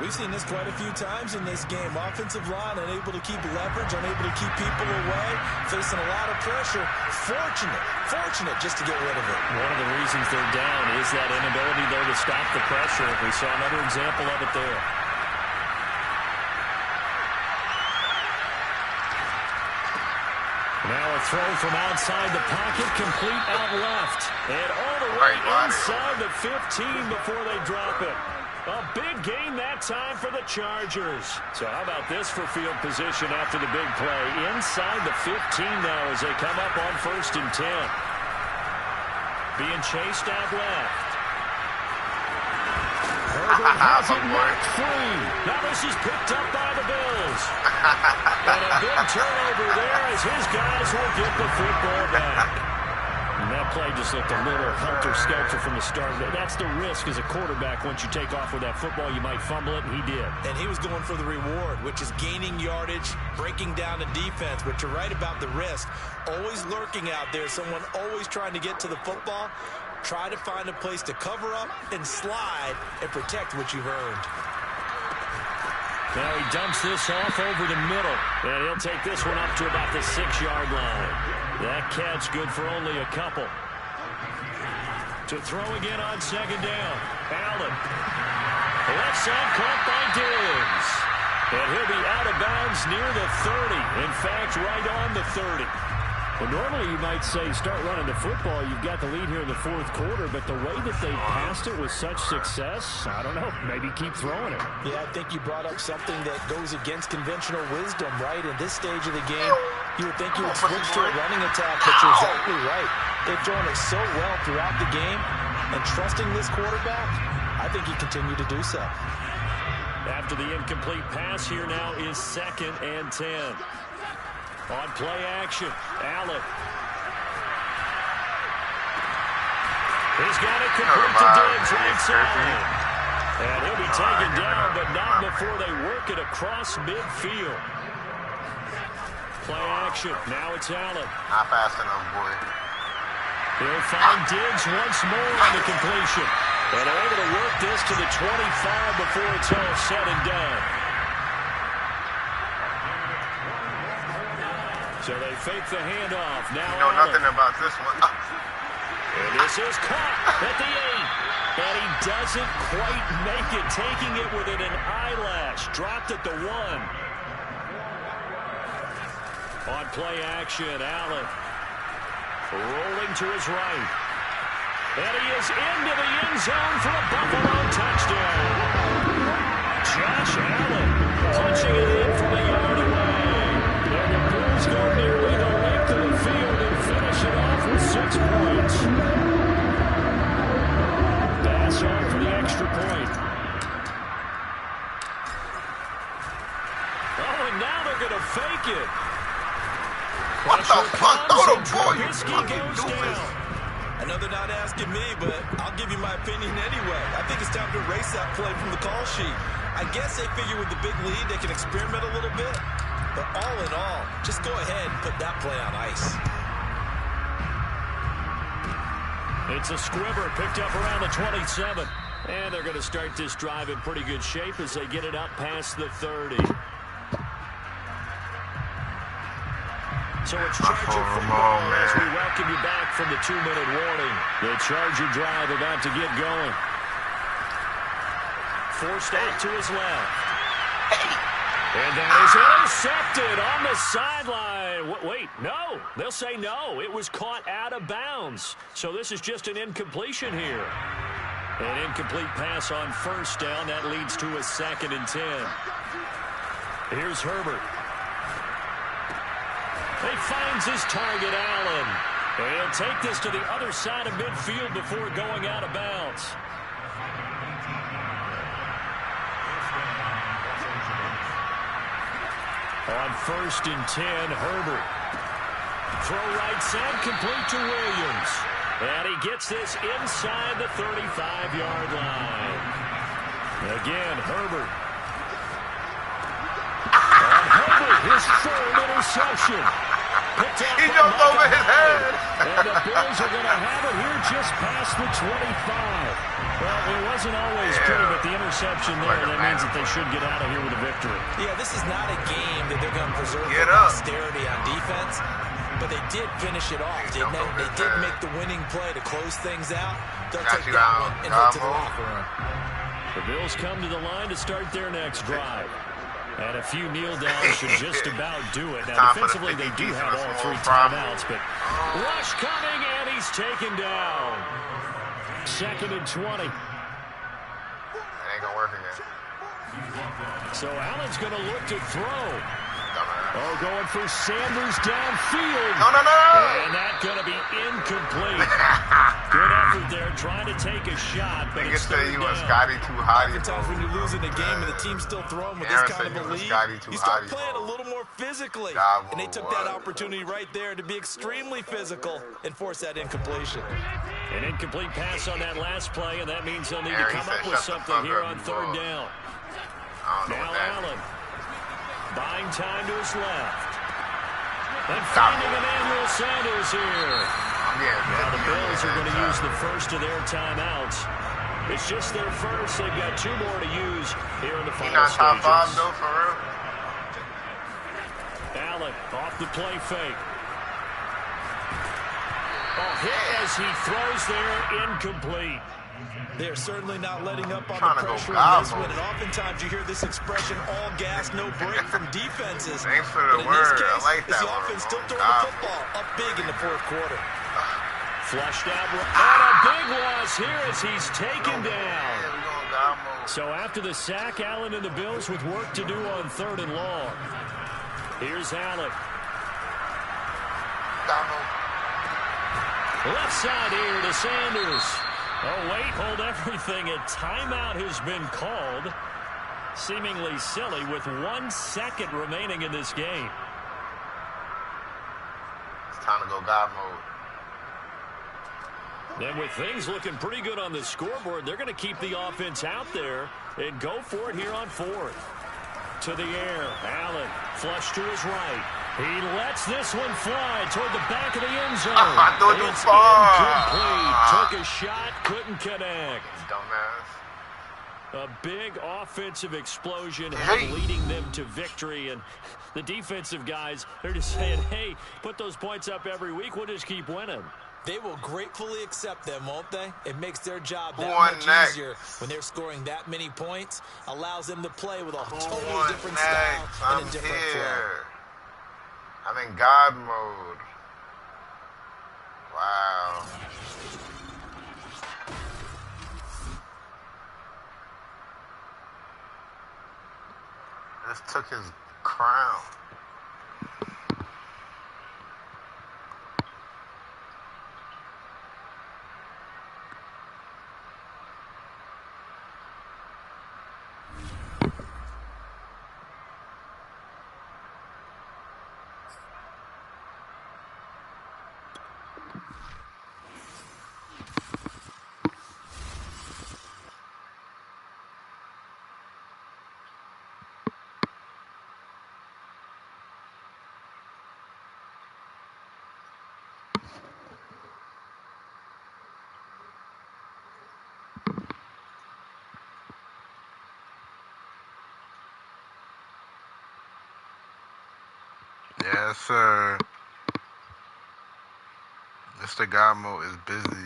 We've seen this quite a few times in this game. Offensive line unable to keep leverage, unable to keep people away, facing a lot of pressure. Fortunate just to get rid of it. One of the reasons they're down is that inability, though, to stop the pressure. We saw another example of it there. Now a throw from outside the pocket, complete out left. And all the way inside the 15 before they drop it. A big gain that time for the Chargers. So how about this for field position after the big play? Inside the 15 now as they come up on 1st and 10. Being chased out left. Herbert has it knocked free. Now this is picked up by the Bills. And a big turnover there as his guys will get the football back. And that play just looked a little helter-skelter from the start. That's the risk as a quarterback. Once you take off with that football, you might fumble it, and he did. And he was going for the reward, which is gaining yardage, breaking down the defense. But you're right about the risk. Always lurking out there, someone always trying to get to the football. Try to find a place to cover up and slide and protect what you've earned. Now he dumps this off over the middle, and he'll take this one up to about the 6-yard line. That catch good for only a couple. To throw again on 2nd down. Allen. Left side caught by Diggs. And he'll be out of bounds near the 30. In fact, right on the 30. Well, normally you might say start running the football. You've got the lead here in the 4th quarter, but the way that they passed it with such success, I don't know, maybe keep throwing it. Yeah, I think you brought up something that goes against conventional wisdom, right? In this stage of the game, you would think you would switch to a running attack, but you're exactly right. They've thrown it so well throughout the game, and trusting this quarterback, I think he continued to do so. After the incomplete pass, here now is 2nd and 10. On play action, Allen. He's got it complete to Diggs right side. And he'll be taken down, but not before they work it across midfield. Play action, now it's Allen. Not fast enough, boy. He'll find Diggs once more on the completion. And they're able to work this to the 25 before it's all said and done. So they fake the handoff. Now you know nothing about this one. And this is caught at the 8. And he doesn't quite make it, taking it within an eyelash. Dropped at the 1. On play action, Allen. Rolling to his right. And he is into the end zone for a Buffalo touchdown. Josh Allen punching it in from a yard away. And the Bills go nearly the length of the field and finish it off with 6 points. Pass on for the extra point. Oh, and now they're going to fake it. What the fuck? Throw the ball, you fucking doofus. I know they're not asking me, but I'll give you my opinion anyway. I think it's time to erase that play from the call sheet. I guess they figure with the big lead they can experiment a little bit. But all in all, just go ahead and put that play on ice. It's a squibber picked up around the 27. And they're going to start this drive in pretty good shape as they get it up past the 30. So it's Charger football as we welcome you back from the 2-minute warning. The Charger drive about to get going. Forced out to his left. And that is intercepted on the sideline. Wait, no. They'll say no. It was caught out of bounds. So this is just an incompletion here. An incomplete pass on 1st down. That leads to a 2nd and 10. Here's Herbert. He finds his target, Allen. And he'll take this to the other side of midfield before going out of bounds. On 1st and 10, Herbert. Throw right side, complete to Williams. And he gets this inside the 35-yard line. Again, Herbert. And Herbert, his 3rd interception. He jumped over his head. And the Bills are going to have it here just past the 25. Well, it wasn't always pretty, but the interception there, that means that they should get out of here with a victory. Yeah, this is not a game that they're going to preserve for posterity on defense, but they did finish it off, didn't they? They did make the winning play to close things out. They'll take that one and head to the locker room. The Bills come to the line to start their next drive. And a few kneel downs should just about do it. Now, defensively, they do have all 3 timeouts, but rush coming, and he's taken down. 2nd and 20. It ain't gonna work again. So Allen's going to look to throw. Oh, going for Sanders downfield. No. And that's going to be incomplete. Good effort there, trying to take a shot, but it's third down. Scotty too hot. Oftentimes when you're losing a game and the team's still throwing with this kind of a lead, you start playing a little more physically. And they took that opportunity right there to be extremely physical and force that incompletion. An incomplete pass on that last play, and that means they'll need to come up with something here on 3rd down. Now Allen, buying time to his left. And finding Emmanuel Sanders here. Now the Bills are going to use the first of their timeouts. It's just their first. They've got 2 more to use here in the final stages. Top 5 though, for real. Allen off the play fake. Hit as he throws there, incomplete. They're certainly not letting up on the pressure in this one, and oftentimes you hear this expression, all gas, no break from defenses. Thanks for the word. I like that the one. Offense still throwing the football up big in the 4th quarter. Flushed out, and a big loss here as he's taken down. So after the sack, Allen and the Bills with work to do on 3rd and long. Here's Allen. Left side here to Sanders. Oh, wait, hold everything. A timeout has been called. Seemingly silly with 1 second remaining in this game. It's time to go God mode. And with things looking pretty good on the scoreboard, they're going to keep the offense out there and go for it here on 4th. To the air, Allen, flush to his right. He lets this one fly toward the back of the end zone. It's incomplete. Took a shot, couldn't connect. Dumbass. A big offensive explosion leading them to victory. And the defensive guys, they're just saying, hey, put those points up every week. We'll just keep winning. They will gratefully accept them, won't they? It makes their job that much easier when they're scoring that many points. Allows them to play with a totally different style and a different flow. I'm in God mode. Wow. Just took his crown. Yes, sir. Mr. Gamo is busy.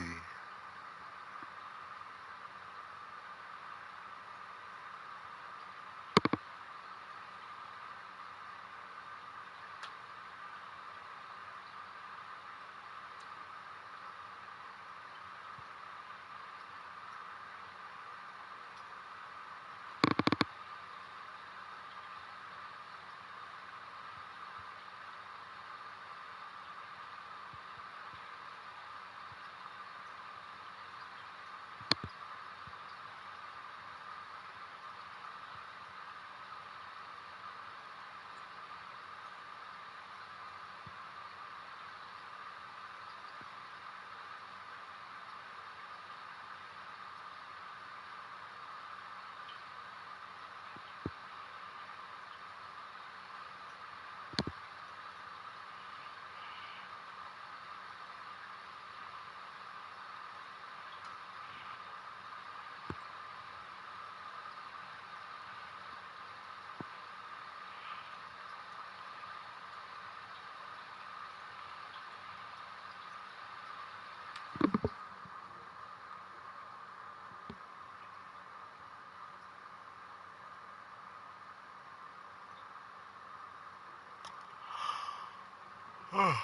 What's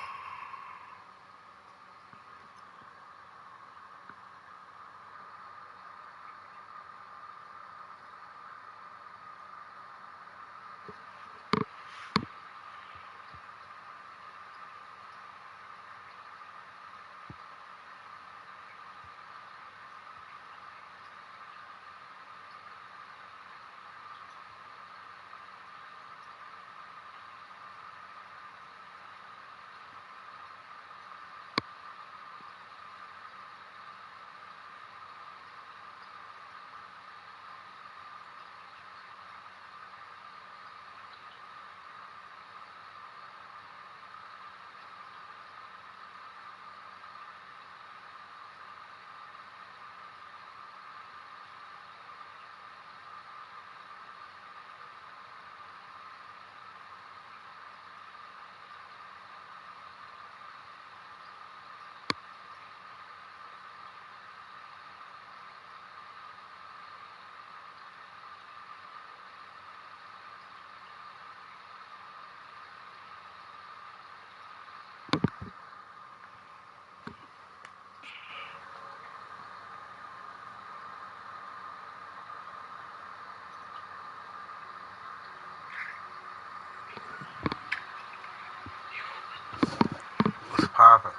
poppin'?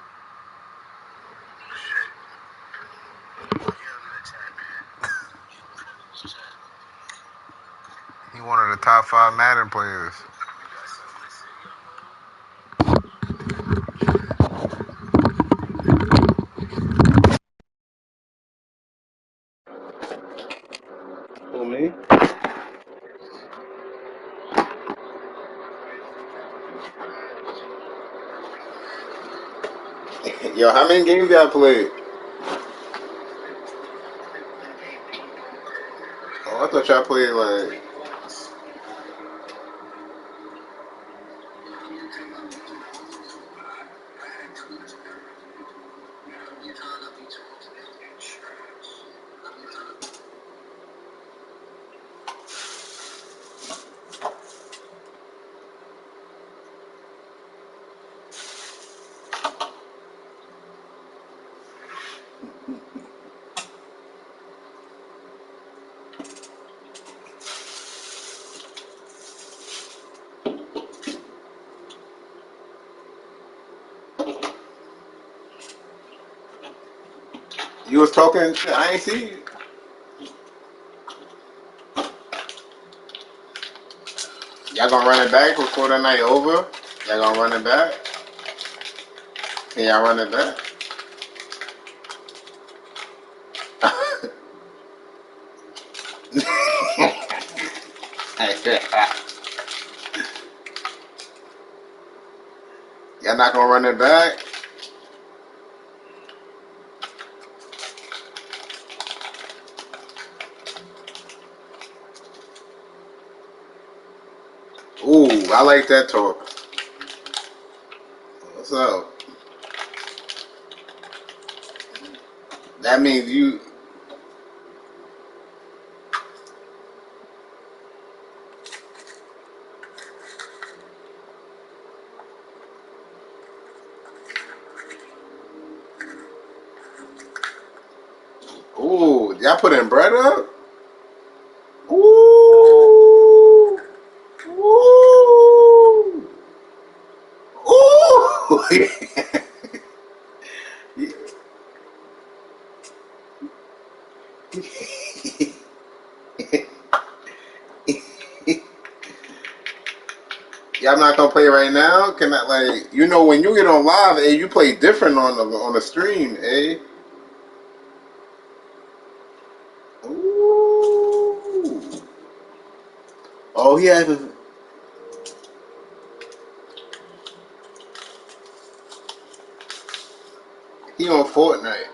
He one of the top 5 Madden players. Who, me? Yo, how many games y'all played? Oh, I thought y'all played like. You was talking shit. I ain't see you. Y'all gonna run it back before the night over? Y'all gonna run it back? Can y'all run it back? Y'all not gonna run it back? Ooh, I like that talk. What's up? That means you. Ooh, y'all putting bread up? Ooh. Ooh. Ooh. Y'all not gonna play right now? Can I like when you get on live, you play different on the stream, Ooh. Oh, he on Fortnite.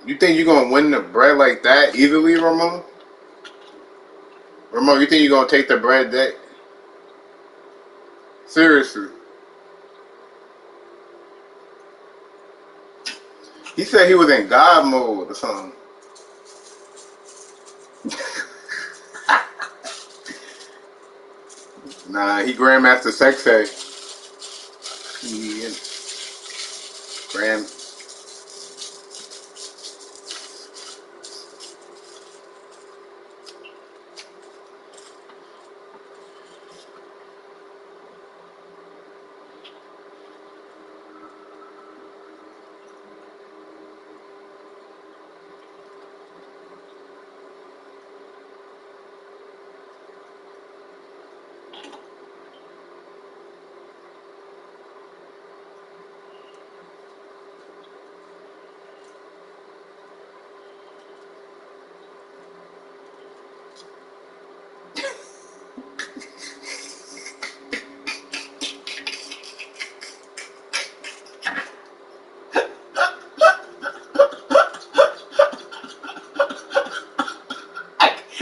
You think you're gonna win the bread like that easily, Ramon? Ramon, you think you're gonna take the bread that seriously? He said he was in God mode or something. Nah, he Grandmaster Sexay. He Grand.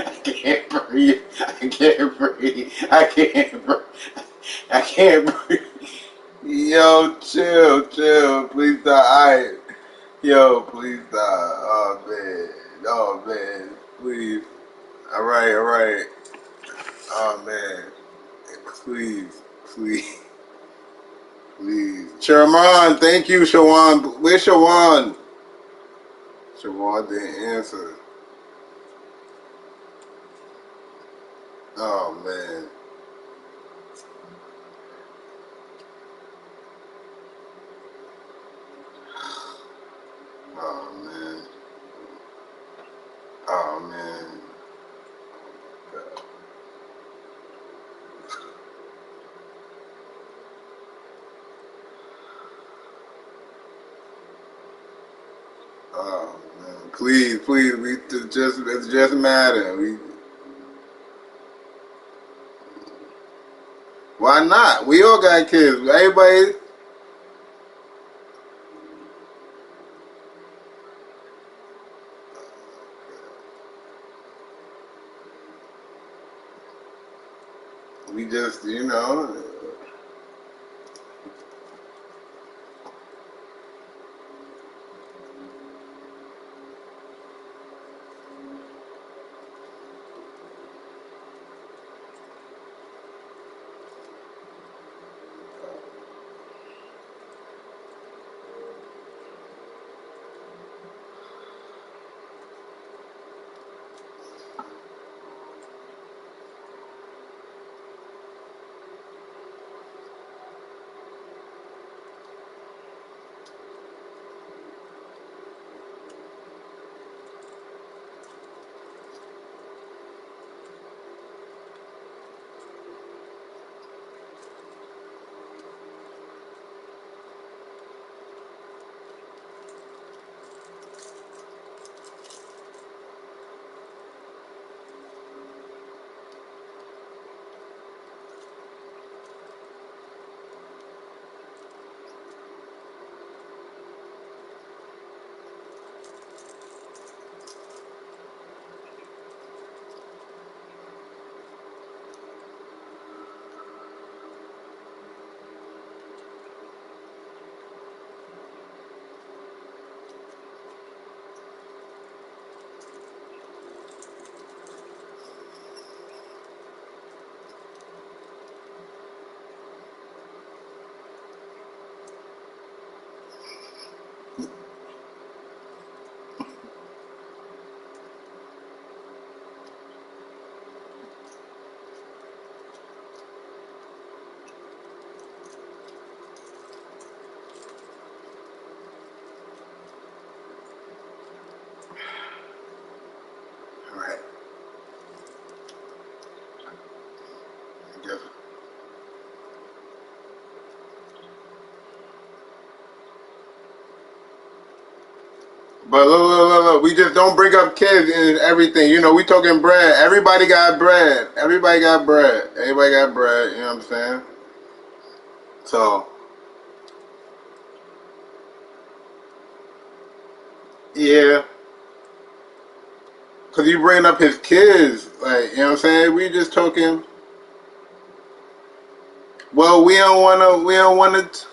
I can't breathe. I can't breathe. I can't breathe. I can't breathe. Yo, chill. Please stop. Yo, please stop. Oh, man. Please. All right. Oh, man. Please. Sherman, thank you, Shawan. Where's Shawan? Shawan didn't answer. Oh, man. Oh, man. Oh, man. Please. It's just matter. Why not? We all got kids. Everybody. We just, all right. But look. We just don't bring up kids and everything. We talking bread. Everybody got bread. You know what I'm saying? So, yeah. Because you bringing up his kids. Like, you know what I'm saying? We just talking. Well, we don't want to.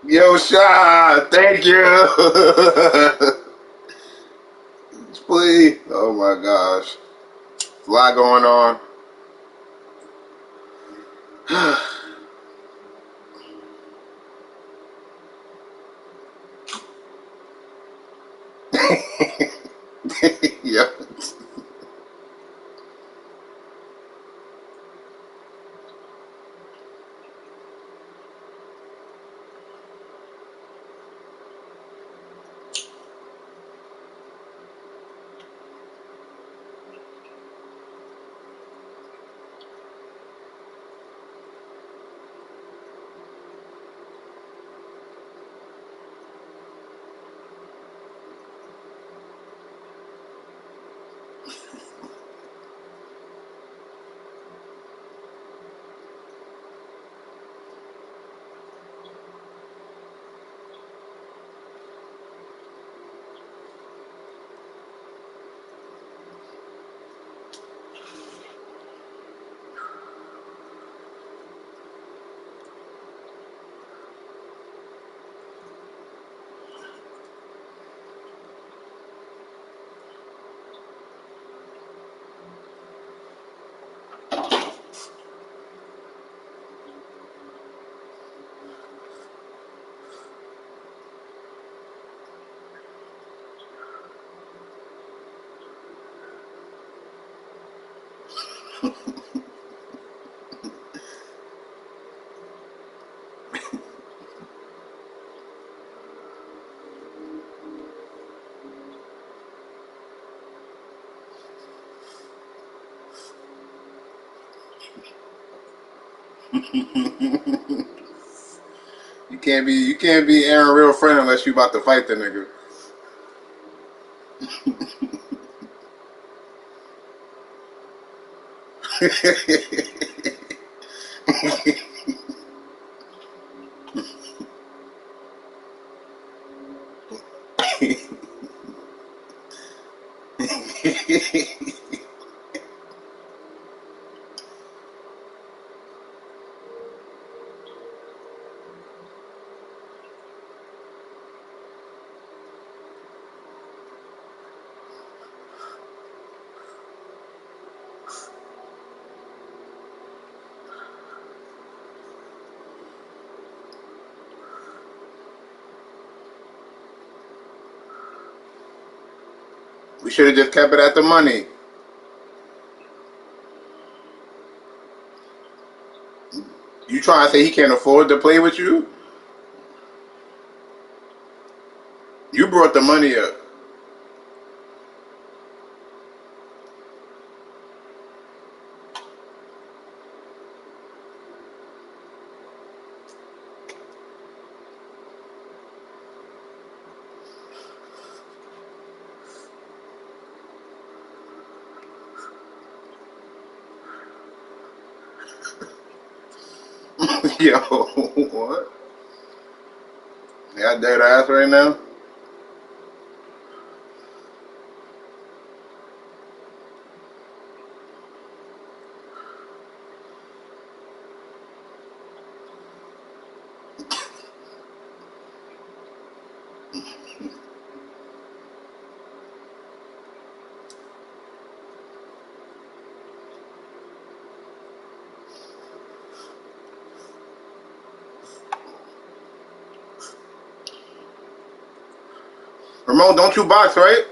Yo, Sha, thank you. Please. Oh my gosh. A lot going on. Yeah. You can't be Aaron real friend unless you about to fight the nigga. We should have just kept it at the money. You trying to say he can't afford to play with you? You brought the money up. Yo, what? Got dead ass right now? Ramon, don't you box, right?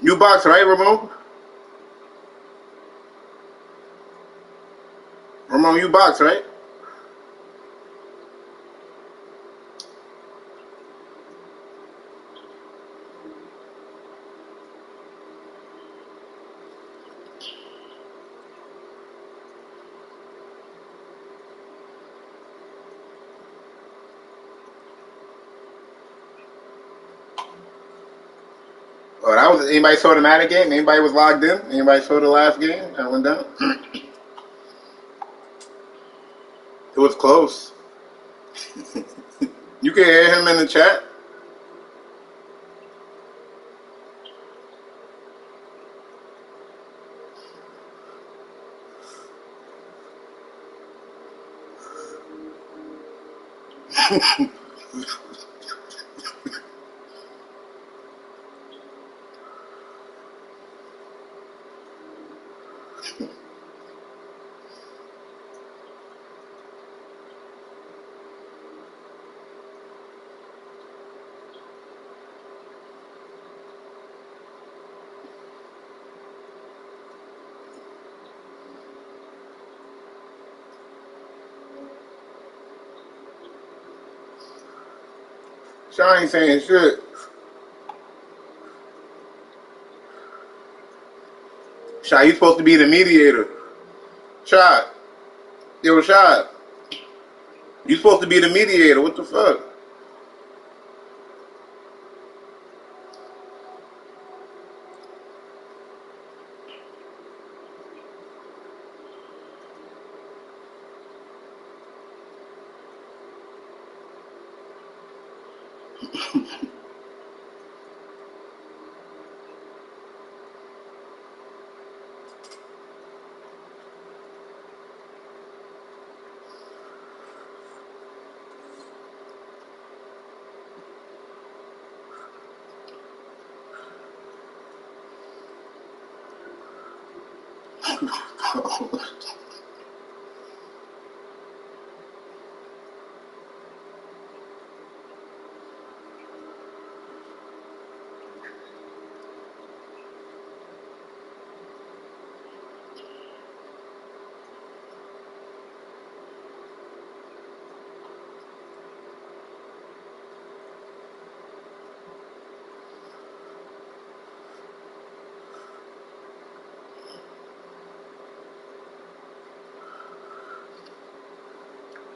You box, right, Ramon? Ramon, you box, right? Oh, that was anybody saw the Madden game? Anybody was logged in? Anybody saw the last game that went down? It was close. You can hear him in the chat. Sean ain't saying shit. Shot, you supposed to be the mediator. Shot. Yo, Shot. You supposed to be the mediator. What the fuck?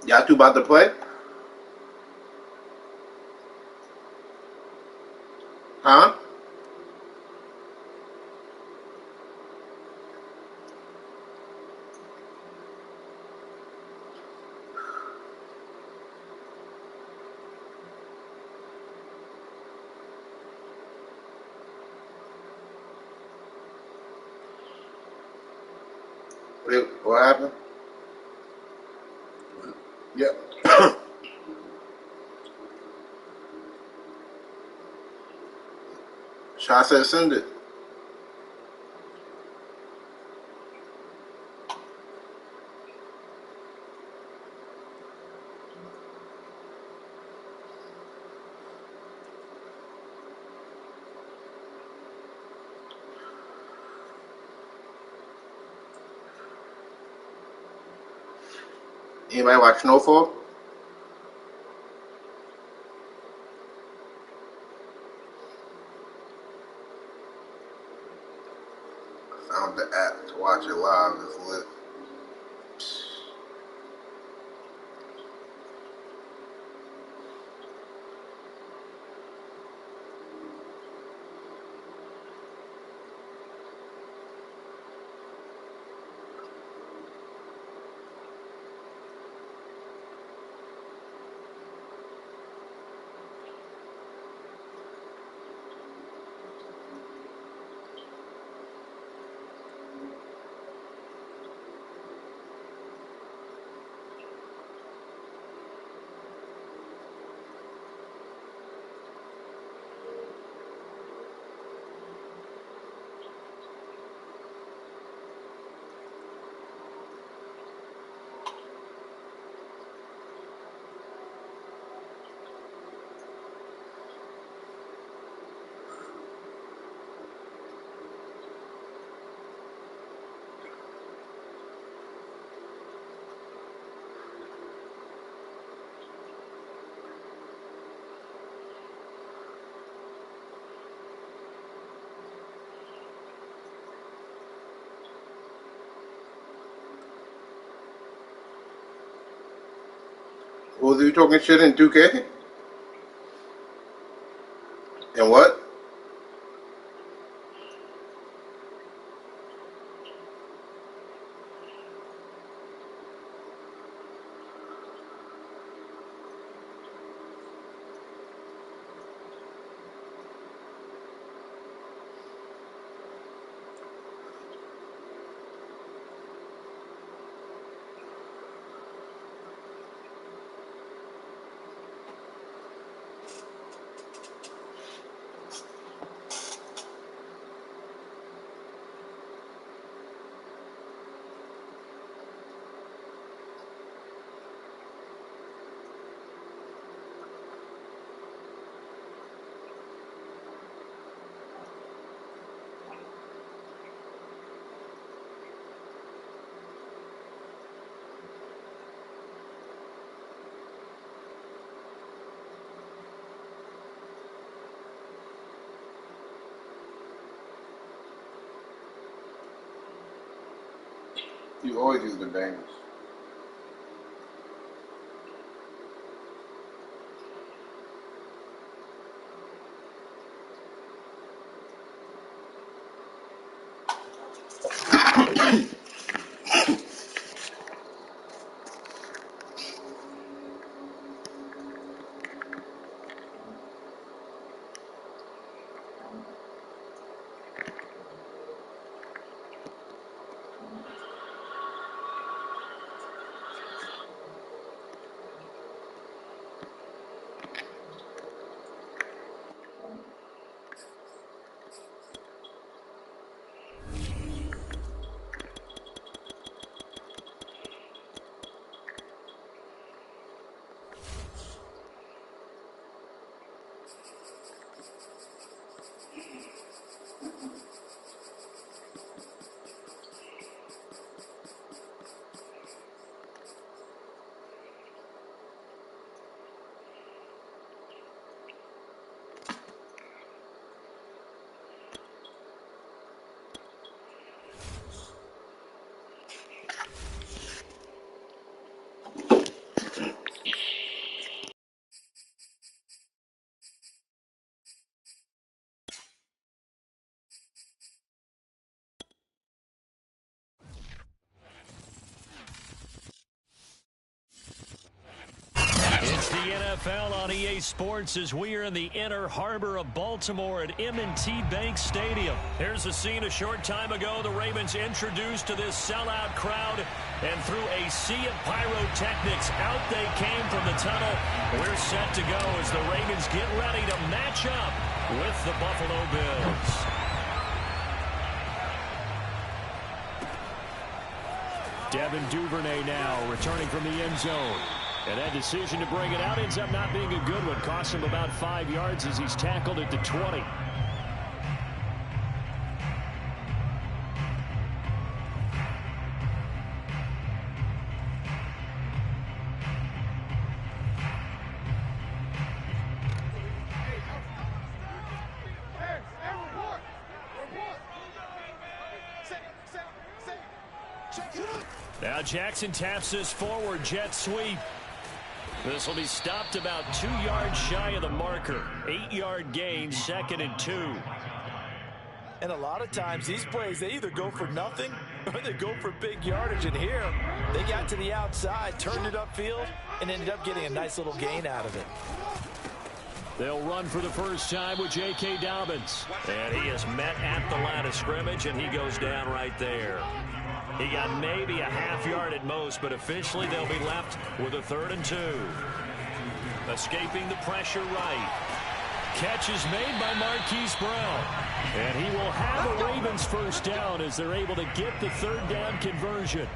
Y'all two about to play? Huh? What happened? Yeah. Shaw said send it. Anybody watch Snowfall? Found the app to watch it live. It's lit. Was you talking shit in 2K? And what? You always use the bangers. the NFL on EA Sports as we are in the inner harbor of Baltimore at M&T Bank Stadium. Here's a scene a short time ago. The Ravens introduced to this sellout crowd, and through a sea of pyrotechnics, out they came from the tunnel. We're set to go as the Ravens get ready to match up with the Buffalo Bills. Devin Duvernay now returning from the end zone. And that decision to bring it out ends up not being a good one. Costs him about 5 yards as he's tackled at the 20. Now Jackson taps this forward jet sweep. This will be stopped about 2 yards shy of the marker. 8-yard gain, 2nd and 2. And a lot of times these plays, they either go for nothing or they go for big yardage. And here, they got to the outside, turned it upfield, and ended up getting a nice little gain out of it. They'll run for the first time with J.K. Dobbins. And he is met at the line of scrimmage, and he goes down right there. He got maybe a half yard at most, but officially they'll be left with a 3rd and 2. Escaping the pressure right. Catch is made by Marquise Brown. And he will have a Ravens first down as they're able to get the 3rd down conversion.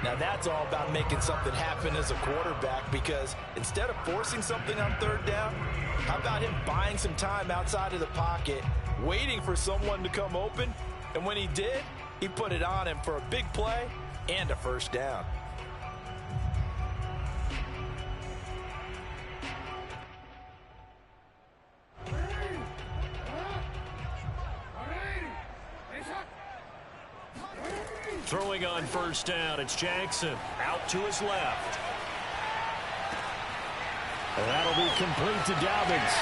Now that's all about making something happen as a quarterback, because instead of forcing something on 3rd down, how about him buying some time outside of the pocket, waiting for someone to come open, and when he did, he put it on him for a big play and a first down. Throwing on first down, it's Jackson. Out to his left. And that'll be complete to Dobbins.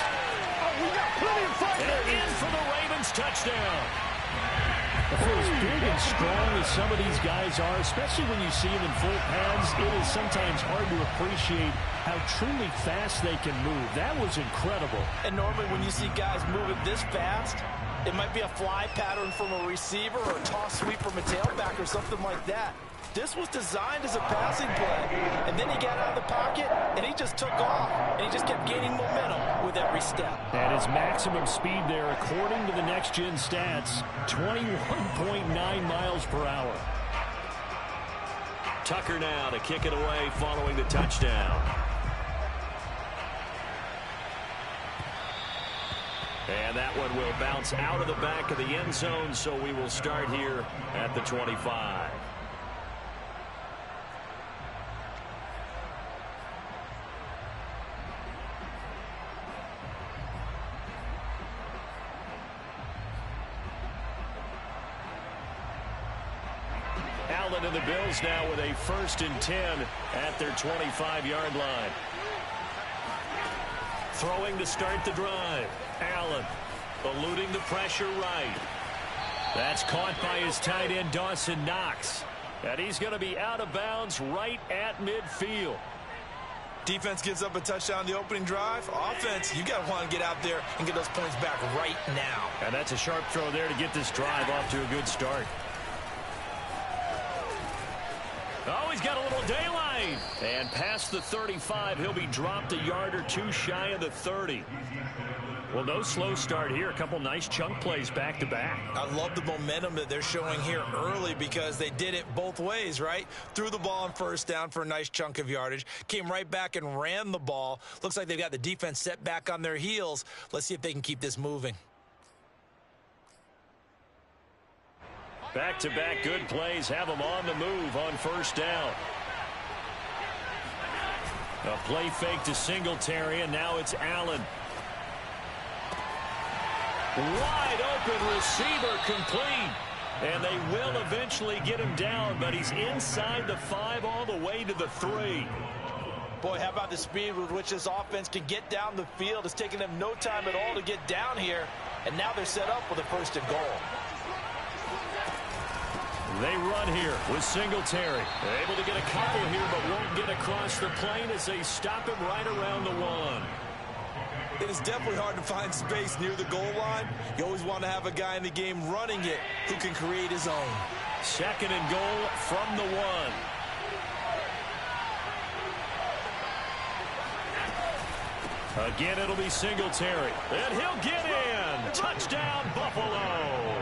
Oh, we got plenty of front. And in for the Ravens touchdown. For as big and strong as some of these guys are, especially when you see them in full pads, it is sometimes hard to appreciate how truly fast they can move. That was incredible. And normally when you see guys moving this fast, it might be a fly pattern from a receiver or a toss sweep from a tailback or something like that. This was designed as a passing play. And then he got out of the pocket, and he just took off. And he just kept gaining momentum with every step. And his maximum speed there, according to the next-gen stats, 21.9 miles per hour. Tucker now to kick it away following the touchdown. And that one will bounce out of the back of the end zone, so we will start here at the 25. Allen and the Bills now with a 1st and 10 at their 25-yard line. Throwing to start the drive. Allen eluding the pressure right. That's caught by his tight end Dawson Knox. And he's going to be out of bounds right at midfield. Defense gives up a touchdown the opening drive. Offense, you got to want to get out there and get those points back right now. And that's a sharp throw there to get this drive off to a good start. Oh, he's got a little daylight. And past the 35, he'll be dropped a yard or two shy of the 30. Well, no slow start here. A couple nice chunk plays back-to-back. I love the momentum that they're showing here early because they did it both ways, right? Threw the ball on first down for a nice chunk of yardage. Came right back and ran the ball. Looks like they've got the defense set back on their heels. Let's see if they can keep this moving. Back-to-back good plays have them on the move on first down. A play fake to Singletary, and now it's Allen. Wide open receiver complete. And they will eventually get him down, but he's inside the 5 all the way to the 3. Boy, how about the speed with which this offense can get down the field? It's taken them no time at all to get down here. And now they're set up with a 1st and goal. They run here with Singletary. They're able to get a couple here, but won't get across the plane as they stop him right around the 1. It is definitely hard to find space near the goal line. You always want to have a guy in the game running it who can create his own. 2nd and goal from the 1. Again, it'll be Singletary. And he'll get in. Touchdown, Buffalo.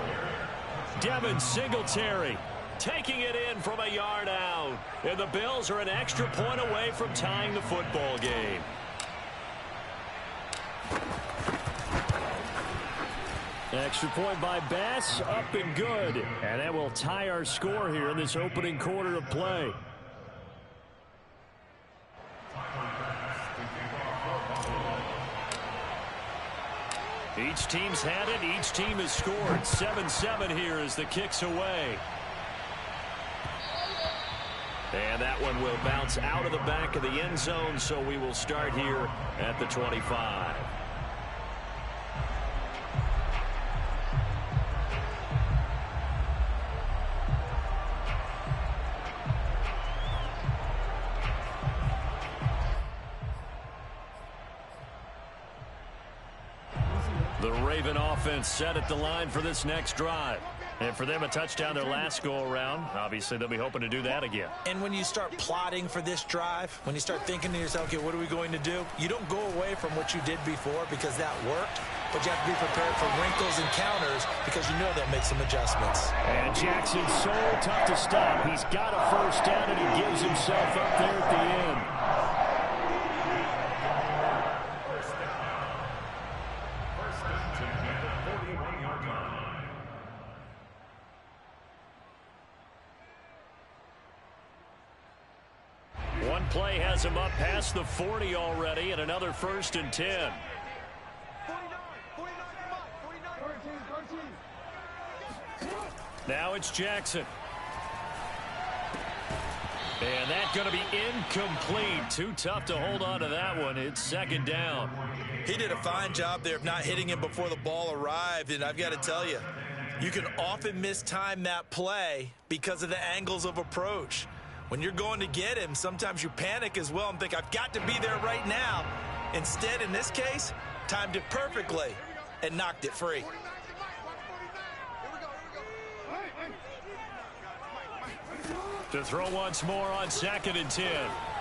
Devin Singletary taking it in from a yard out. And the Bills are an extra point away from tying the football game. Extra point by Bass, up and good. And that will tie our score here in this opening quarter of play. Each team's had it. Each team has scored. 7-7 here as the kick's away. And that one will bounce out of the back of the end zone, so we will start here at the 25. The Raven offense set at the line for this next drive. And for them, a touchdown their last go-around. Obviously, they'll be hoping to do that again. And when you start plotting for this drive, when you start thinking to yourself, okay, what are we going to do? You don't go away from what you did before because that worked, but you have to be prepared for wrinkles and counters because you know they'll make some adjustments. And Jackson's so tough to stop. He's got a first down, and he gives himself up there at the end. One play has him up past the 40 already, and another 1st and 10. Now it's Jackson. And that's going to be incomplete. Too tough to hold on to that one. It's 2nd down. He did a fine job there of not hitting him before the ball arrived, and I've got to tell you, you can often mistime that play because of the angles of approach. When you're going to get him, sometimes you panic as well and think, I've got to be there right now. Instead, in this case, timed it perfectly and knocked it free. To throw once more on 2nd and 10.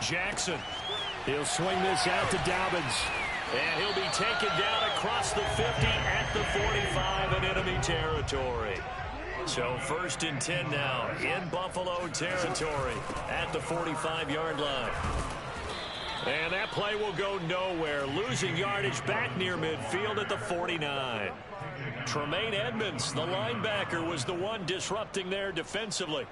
Jackson. He'll swing this out to Dobbins. And he'll be taken down across the 50 at the 45 in enemy territory. So 1st and 10 now in Buffalo territory at the 45-yard line. And that play will go nowhere. Losing yardage back near midfield at the 49. Tremaine Edmonds, the linebacker, was the one disrupting there defensively.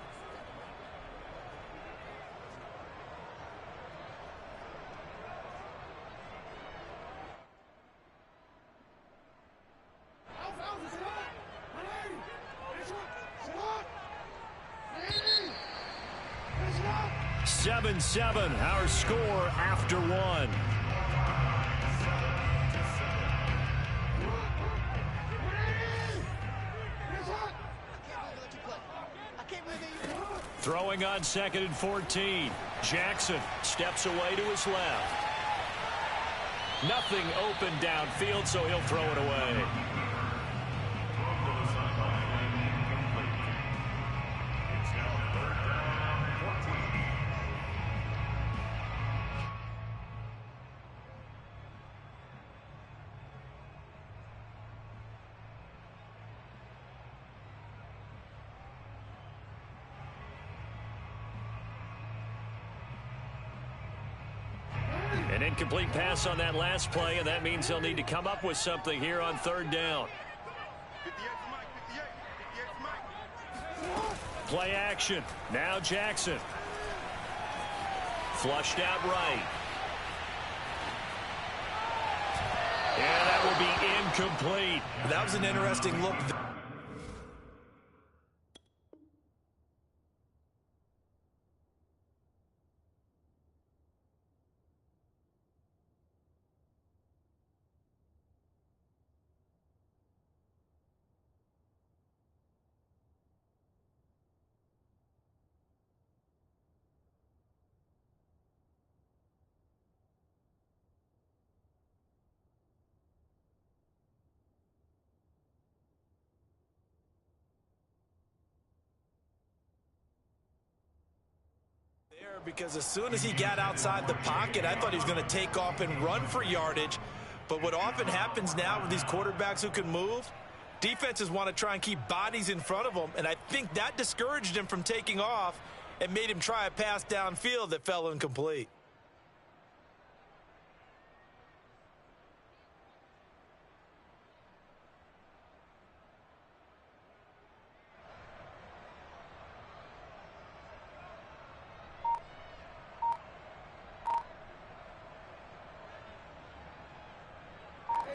Seven, our score after 1. Throwing on 2nd and 14. Jackson steps away to his left. Nothing open downfield, so he'll throw it away. An incomplete pass on that last play, and that means they'll need to come up with something here on 3rd down. Play action. Now Jackson. Flushed out right. And that will be incomplete. That was an interesting look. because as soon as he got outside the pocket, I thought he was going to take off and run for yardage. But what often happens now with these quarterbacks who can move, defenses want to try and keep bodies in front of them, and I think that discouraged him from taking off and made him try a pass downfield that fell incomplete.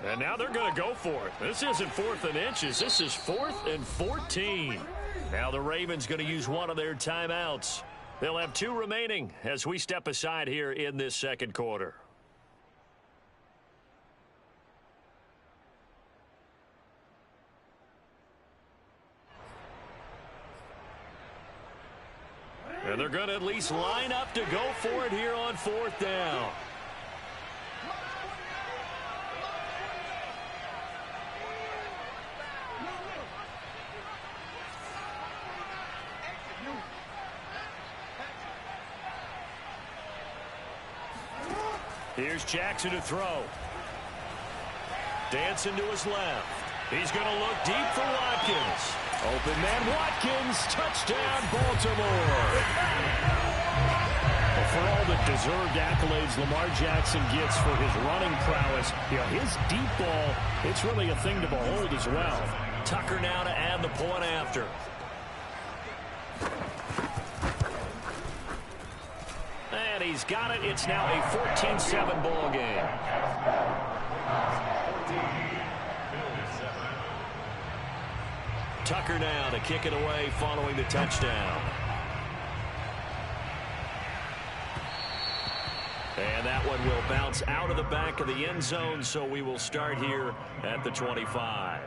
And now they're going to go for it. This isn't 4th and inches. This is 4th and 14. Now the Ravens going to use one of their timeouts. They'll have 2 remaining as we step aside here in this second quarter. And they're going to at least line up to go for it here on 4th down. Here's Jackson to throw. Dancing to his left. He's going to look deep for Watkins. Open man Watkins. Touchdown, Baltimore. Well, for all the deserved accolades Lamar Jackson gets for his running prowess, his deep ball, it's really a thing to behold as well. Tucker now to add the point after. And he's got it. It's now a 14-7 ball game. Tucker now to kick it away following the touchdown. And that one will bounce out of the back of the end zone, so we will start here at the 25.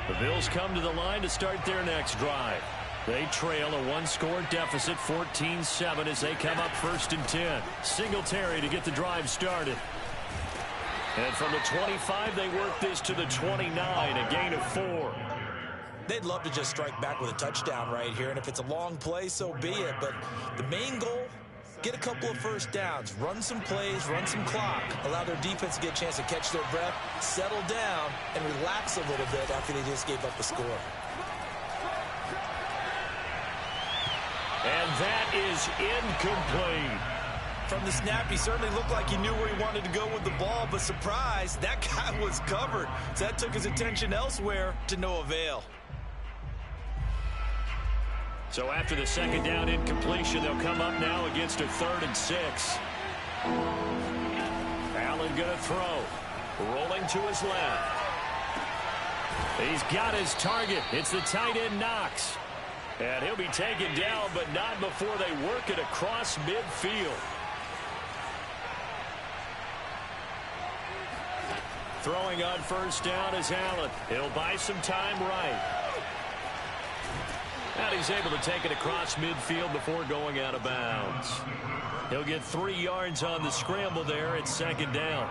The Bills come to the line to start their next drive. They trail a 1-score deficit, 14-7, as they come up 1st and 10. Singletary to get the drive started. And from the 25, they work this to the 29, a gain of 4. They'd love to just strike back with a touchdown right here, and if it's a long play, so be it. But the main goal, get a couple of first downs, run some plays, run some clock, allow their defense to get a chance to catch their breath, settle down, and relax a little bit after they just gave up the score. And that is incomplete. From the snap, he certainly looked like he knew where he wanted to go with the ball, but surprise, that guy was covered. So that took his attention elsewhere to no avail. So after the second down incompletion, they'll come up now against a 3rd and 6. Allen going to throw. Rolling to his left. He's got his target. It's the tight end Knox. And he'll be taken down, but not before they work it across midfield. Throwing on 1st down is Allen. He'll buy some time right. And he's able to take it across midfield before going out of bounds. He'll get 3 yards on the scramble there at 2nd down.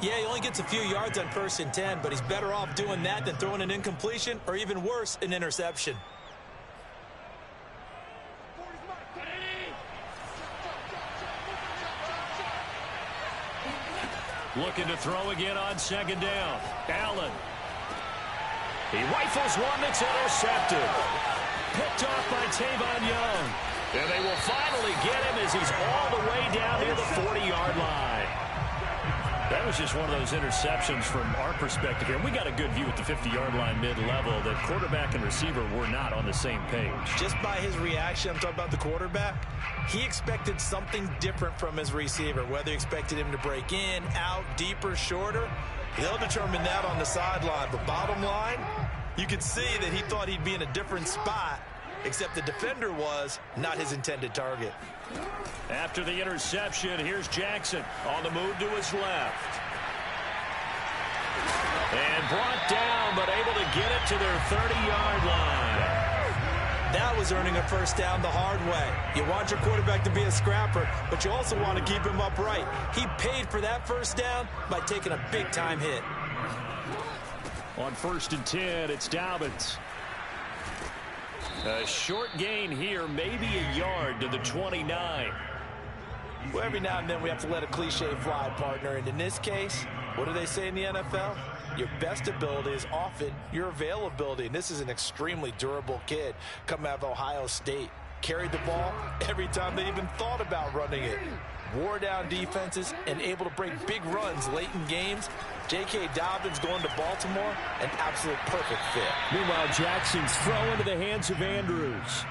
Yeah, he only gets a few yards on 1st and 10, but he's better off doing that than throwing an incompletion or even worse, an interception. Looking to throw again on 2nd down. Allen. He rifles one that's intercepted. Picked off by Tavon Young. And they will finally get him as he's all the way down near the 40-yard line. That was just one of those interceptions from our perspective here. We got a good view at the 50-yard line mid-level that quarterback and receiver were not on the same page. Just by his reaction, I'm talking about the quarterback, he expected something different from his receiver, whether he expected him to break in, out, deeper, shorter. They'll determine that on the sideline. But bottom line, you could see that he thought he'd be in a different spot, except the defender was not his intended target. After the interception, here's Jackson on the move to his left. And brought down, but able to get it to their 30-yard line. That was earning a 1st down the hard way. You want your quarterback to be a scrapper, but you also want to keep him upright. He paid for that 1st down by taking a big-time hit. On 1st and 10, it's Dobbins. A short gain here, maybe a yard to the 29. Well, every now and then we have to let a cliche fly, partner. And in this case, what do they say in the NFL? Your best ability is often your availability. And this is an extremely durable kid coming out of Ohio State. Carried the ball every time they even thought about running it. Wore down defenses and able to break big runs late in games. J.K. Dobbins going to Baltimore, an absolute perfect fit. Meanwhile, Jackson's throw into the hands of Andrews.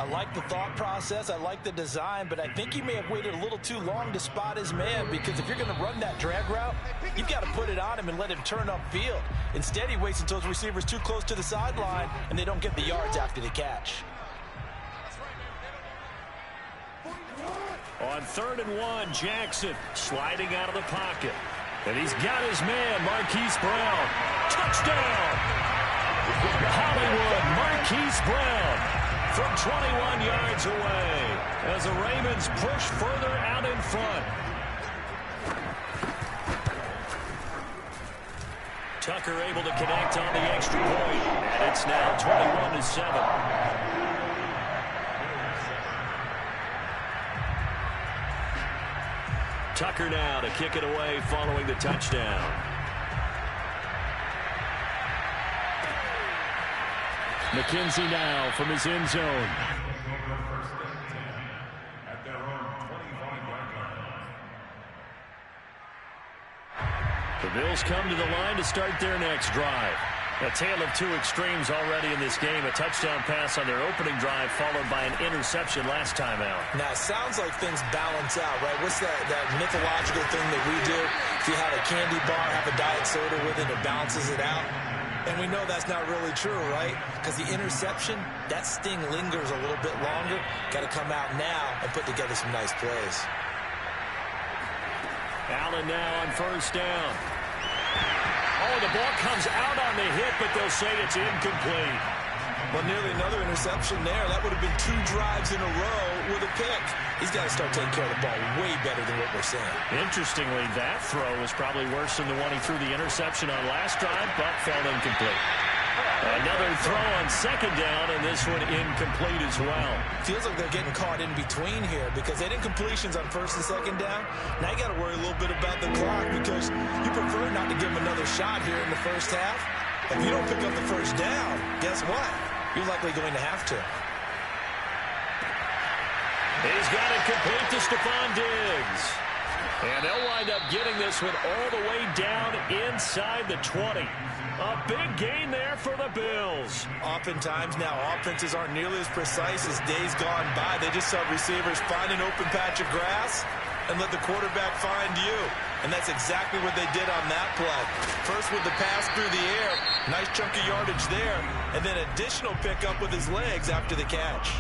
I like the thought process. I like the design, but I think he may have waited a little too long to spot his man, because if you're going to run that drag route, you've got to put it on him and let him turn upfield. Instead, he waits until his receiver's too close to the sideline, and they don't get the yards after the catch. On 3rd and 1, Jackson sliding out of the pocket. And he's got his man, Marquise Brown. Touchdown! Hollywood, Marquise Brown from 21 yards away as the Ravens push further out in front. Tucker able to connect on the extra point, and it's now 21-7. Tucker now to kick it away following the touchdown. McKenzie now from his end zone. The Bills come to the line to start their next drive. A tale of two extremes already in this game. A touchdown pass on their opening drive followed by an interception last time out. Now, it sounds like things balance out, right? What's that mythological thing that we do? If you have a candy bar, have a diet soda with it, it balances it out. And we know that's not really true, right? Because the interception, that sting lingers a little bit longer. Got to come out now and put together some nice plays. Allen now on 1st down. Oh, the ball comes out on the hit, but they'll say it's incomplete. Well, nearly another interception there. That would have been 2 drives in a row with a pick. He's got to start taking care of the ball way better than what we're seeing. Interestingly, that throw was probably worse than the one he threw the interception on last drive, but fell incomplete. Another throw on 2nd down, and this one incomplete as well. Feels like they're getting caught in between here because they did incompletions on 1st and 2nd down. Now you got to worry a little bit about the clock because you prefer not to give them another shot here in the first half. If you don't pick up the 1st down, guess what? You're likely going to have to. He's got it complete to Stephon Diggs. And they'll wind up getting this one all the way down inside the 20. A big gain there for the Bills. Oftentimes now offenses aren't nearly as precise as days gone by. They just saw receivers find an open patch of grass and let the quarterback find you. And that's exactly what they did on that play. First with the pass through the air. Nice chunk of yardage there. And then additional pickup with his legs after the catch.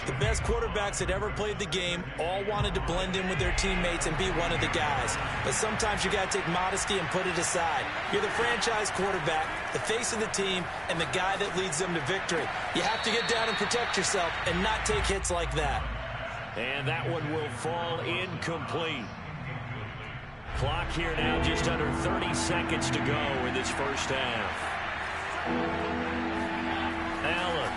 The best quarterbacks that ever played the game all wanted to blend in with their teammates and be one of the guys. But sometimes you got to take modesty and put it aside. You're the franchise quarterback, the face of the team, and the guy that leads them to victory. You have to get down and protect yourself and not take hits like that. And that one will fall incomplete. Clock here now just under 30 seconds to go in this first half. Allen.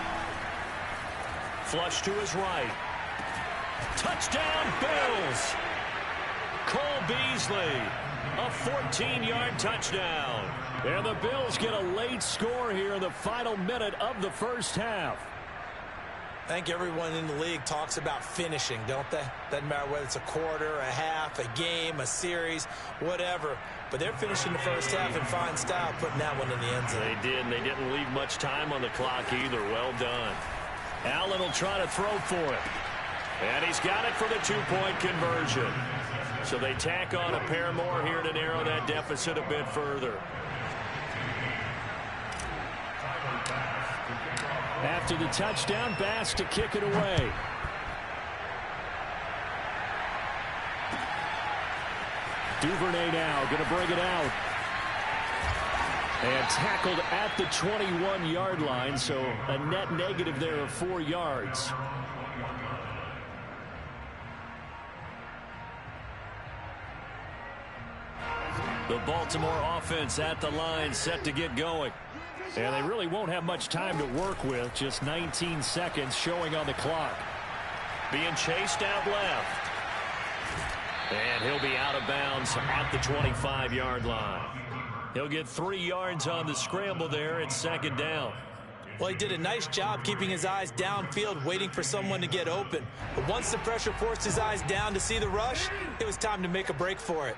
Flush to his right. Touchdown, Bills. Cole Beasley, a 14-yard touchdown. And the Bills get a late score here in the final minute of the first half. I think everyone in the league talks about finishing, don't they? Doesn't matter whether it's a quarter, a half, a game, a series, whatever. But they're finishing the first half in fine style, putting that one in the end zone. They did, and they didn't leave much time on the clock either. Well done. Allen will try to throw for it. And he's got it for the 2-point conversion. So they tack on a pair more here to narrow that deficit a bit further. After the touchdown, Bass to kick it away. Duvernay now going to bring it out. And tackled at the 21-yard line, so a net negative there of 4 yards. The Baltimore offense at the line, set to get going. And they really won't have much time to work with. Just 19 seconds showing on the clock. Being chased out left. And he'll be out of bounds at the 25-yard line. He'll get 3 yards on the scramble there at second down. Well, he did a nice job keeping his eyes downfield, waiting for someone to get open. But once the pressure forced his eyes down to see the rush, it was time to make a break for it.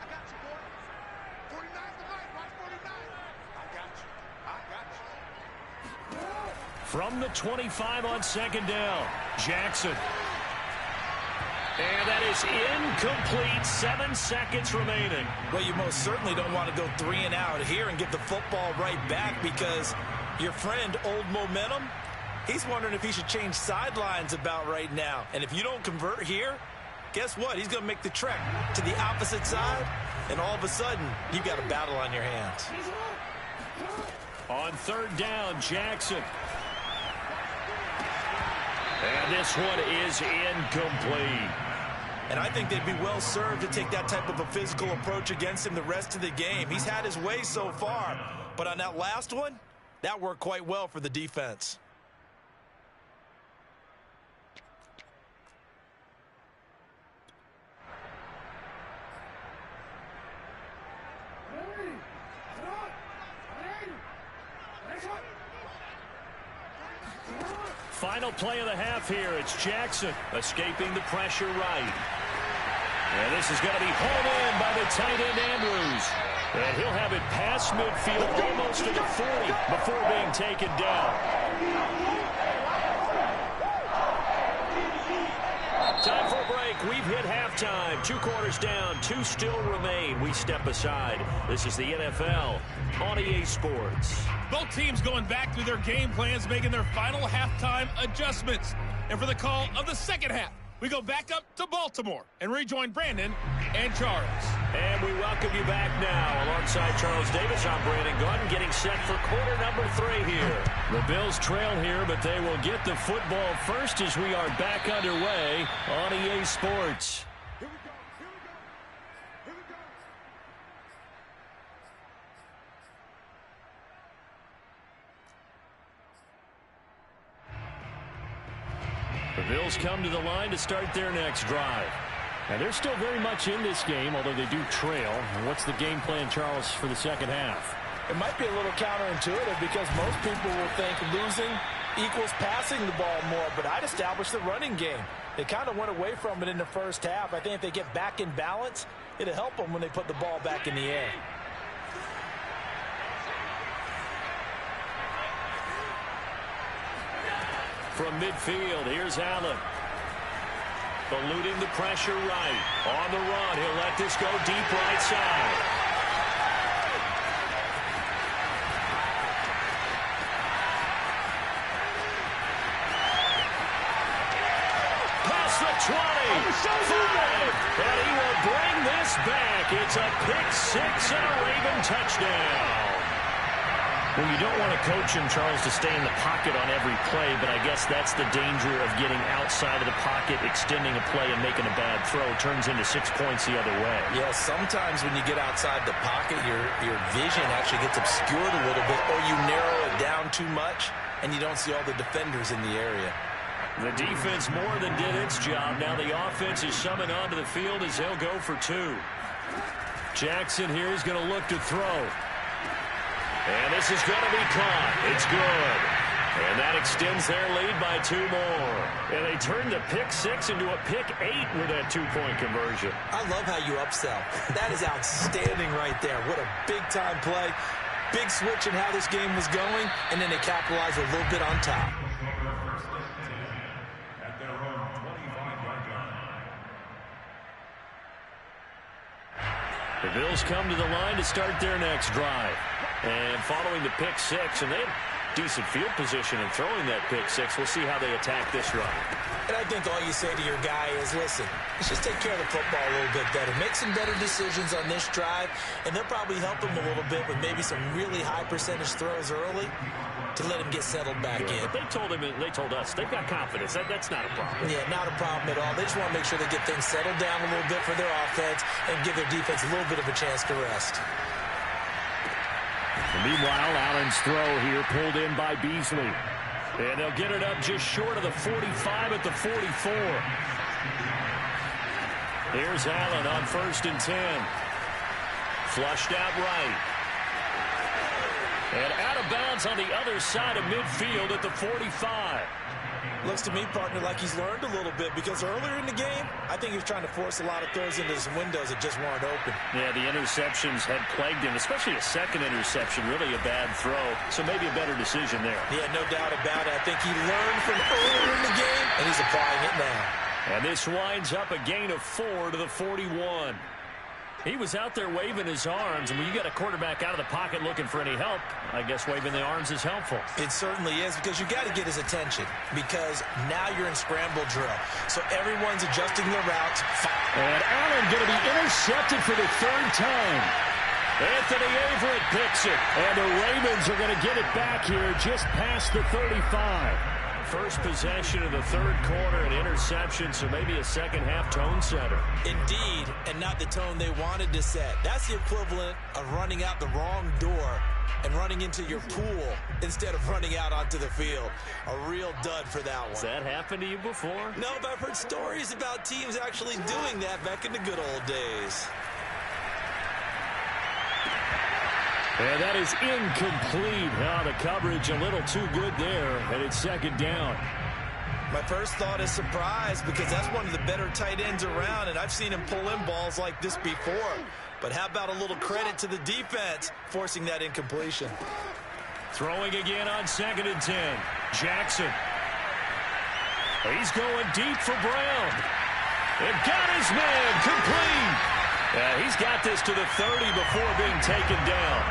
From the 25 on second down, Jackson. And that is incomplete. 7 seconds remaining. Well, you most certainly don't want to go 3 and out here and get the football right back, because your friend, Old Momentum, he's wondering if he should change sidelines about right now. And if you don't convert here, guess what? He's going to make the trek to the opposite side, and all of a sudden, you've got a battle on your hands. On third down, Jackson. And this one is incomplete. And I think they'd be well served to take that type of a physical approach against him the rest of the game. He's had his way so far, but on that last one, that worked quite well for the defense. Final play of the half here. It's Jackson escaping the pressure right. And this is going to be hauled in by the tight end Andrews. And he'll have it past midfield almost to the 40 before being taken down. Time for a break. We've hit halftime. 2 quarters down. 2 still remain. We step aside. This is the NFL on EA Sports. Both teams going back through their game plans, making their final halftime adjustments. And for the call of the second half, we go back up to Baltimore and rejoin Brandon and Charles. And we welcome you back now. Alongside Charles Davis, I'm Brandon Gunn, getting set for quarter number 3 here. The Bills trail here, but they will get the football first as we are back underway on EA Sports. The Bills come to the line to start their next drive. And they're still very much in this game, although they do trail. And what's the game plan, Charles, for the second half? It might be a little counterintuitive, because most people will think losing equals passing the ball more, but I'd establish the running game. They kind of went away from it in the first half. I think if they get back in balance, it'll help them when they put the ball back in the air. From midfield, here's Allen. Eluding the pressure right. On the run, he'll let this go deep right side. Past the 20. 5. And he will bring this back. It's a pick-6 and a Raven touchdown. Well, you don't want to coach him, Charles, to stay in the pocket on every play, but I guess that's the danger of getting outside of the pocket, extending a play, and making a bad throw. It turns into 6 points the other way. Yeah, sometimes when you get outside the pocket, your vision actually gets obscured a little bit, or you narrow it down too much, and you don't see all the defenders in the area. The defense more than did its job. Now the offense is summoned onto the field as they'll go for 2. Jackson here is going to look to throw. And this is going to be caught. It's good. And that extends their lead by 2 more. And they turned the pick-6 into a pick-8 with that 2-point conversion. I love how you upsell. That is outstanding right there. What a big-time play. Big switch in how this game was going, and then they capitalized a little bit on top. The Bills come to the line to start their next drive. And following the pick-6, and they have decent field position in throwing that pick-6. We'll see how they attack this run. And I think all you say to your guy is, listen, let's just take care of the football a little bit better. Make some better decisions on this drive, and they'll probably help him a little bit with maybe some really high percentage throws early to let him get settled back in. But they told us they've got confidence. That's not a problem. Yeah, not a problem at all. They just want to make sure they get things settled down a little bit for their offense and give their defense a little bit of a chance to rest. Meanwhile, Allen's throw here pulled in by Beasley. And they'll get it up just short of the 45 at the 44. Here's Allen on 1st and 10. Flushed out right. And out of bounds on the other side of midfield at the 45. Looks to me, partner, like he's learned a little bit, because earlier in the game, I think he was trying to force a lot of throws into some windows that just weren't open. Yeah, the interceptions had plagued him, especially a second interception, really a bad throw. So maybe a better decision there. Yeah, no doubt about it. I think he learned from earlier in the game, and he's applying it now. And this winds up a gain of 4 to the 41. He was out there waving his arms, and when you got a quarterback out of the pocket looking for any help, I guess waving the arms is helpful. It certainly is, because you got to get his attention, because now you're in scramble drill. So everyone's adjusting their routes. And Allen going to be intercepted for the 3rd time. Anthony Averett picks it, and the Ravens are going to get it back here just past the 35. First possession of the 3rd quarter, an interception, so maybe a second-half tone setter. Indeed, and not the tone they wanted to set. That's the equivalent of running out the wrong door and running into your pool instead of running out onto the field. A real dud for that one. Has that happened to you before? No, but I've heard stories about teams actually doing that back in the good old days. And that is incomplete. Now the coverage a little too good there, and it's 2nd down. My first thought is surprise, because that's one of the better tight ends around, and I've seen him pull in balls like this before. But how about a little credit to the defense forcing that incompletion? Throwing again on 2nd and 10. Jackson. He's going deep for Brown. And got his man complete. He's got this to the 30 before being taken down.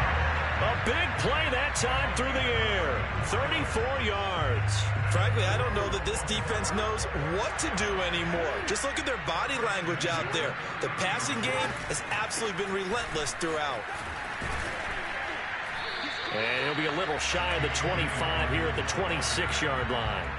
A big play that time through the air. 34 yards. Frankly, I don't know that this defense knows what to do anymore. Just look at their body language out there. The passing game has absolutely been relentless throughout. And he'll be a little shy of the 25 here at the 26-yard line.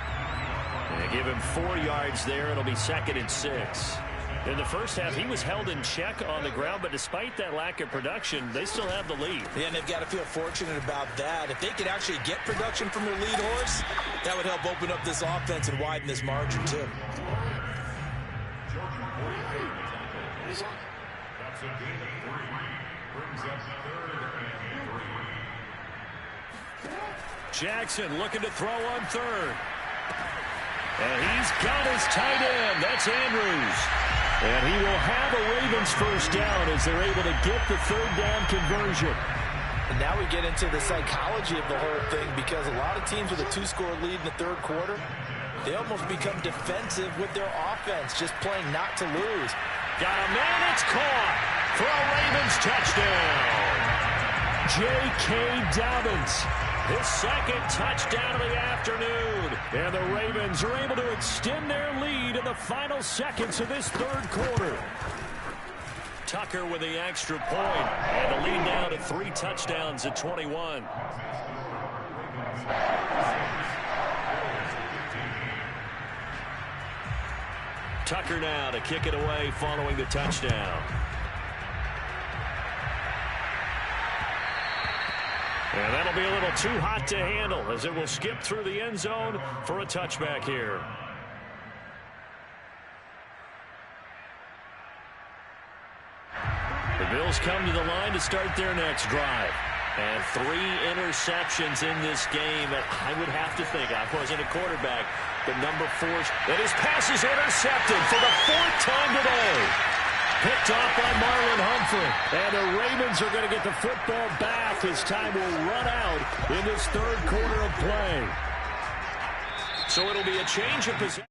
And they give him 4 yards there. It'll be 2nd and 6. In the first half, he was held in check on the ground, but despite that lack of production, they still have the lead. Yeah, and they've got to feel fortunate about that. If they could actually get production from their lead horse, that would help open up this offense and widen this margin, too. Jackson looking to throw on 3rd. And he's got his tight end. That's Andrews. And he will have a Ravens first down as they're able to get the 3rd down conversion. And now we get into the psychology of the whole thing, because a lot of teams with a 2-score lead in the 3rd quarter, they almost become defensive with their offense, just playing not to lose. Got a man, it's caught for a Ravens touchdown. J.K. Dobbins, his 2nd touchdown of the afternoon. And the Ravens are able to extend their lead in the final seconds of this 3rd quarter. Tucker with the extra point, and the lead now to 3 touchdowns at 21. Tucker now to kick it away following the touchdown. And that'll be a little too hot to handle as it will skip through the end zone for a touchback here. The Bills come to the line to start their next drive. And 3 interceptions in this game. And I would have to think, I wasn't a quarterback, but number 4, and his pass is intercepted for the 4th time today. Picked off by Marlon Humphrey. And the Ravens are going to get the football back as time will run out in this 3rd quarter of play. So it'll be a change of position.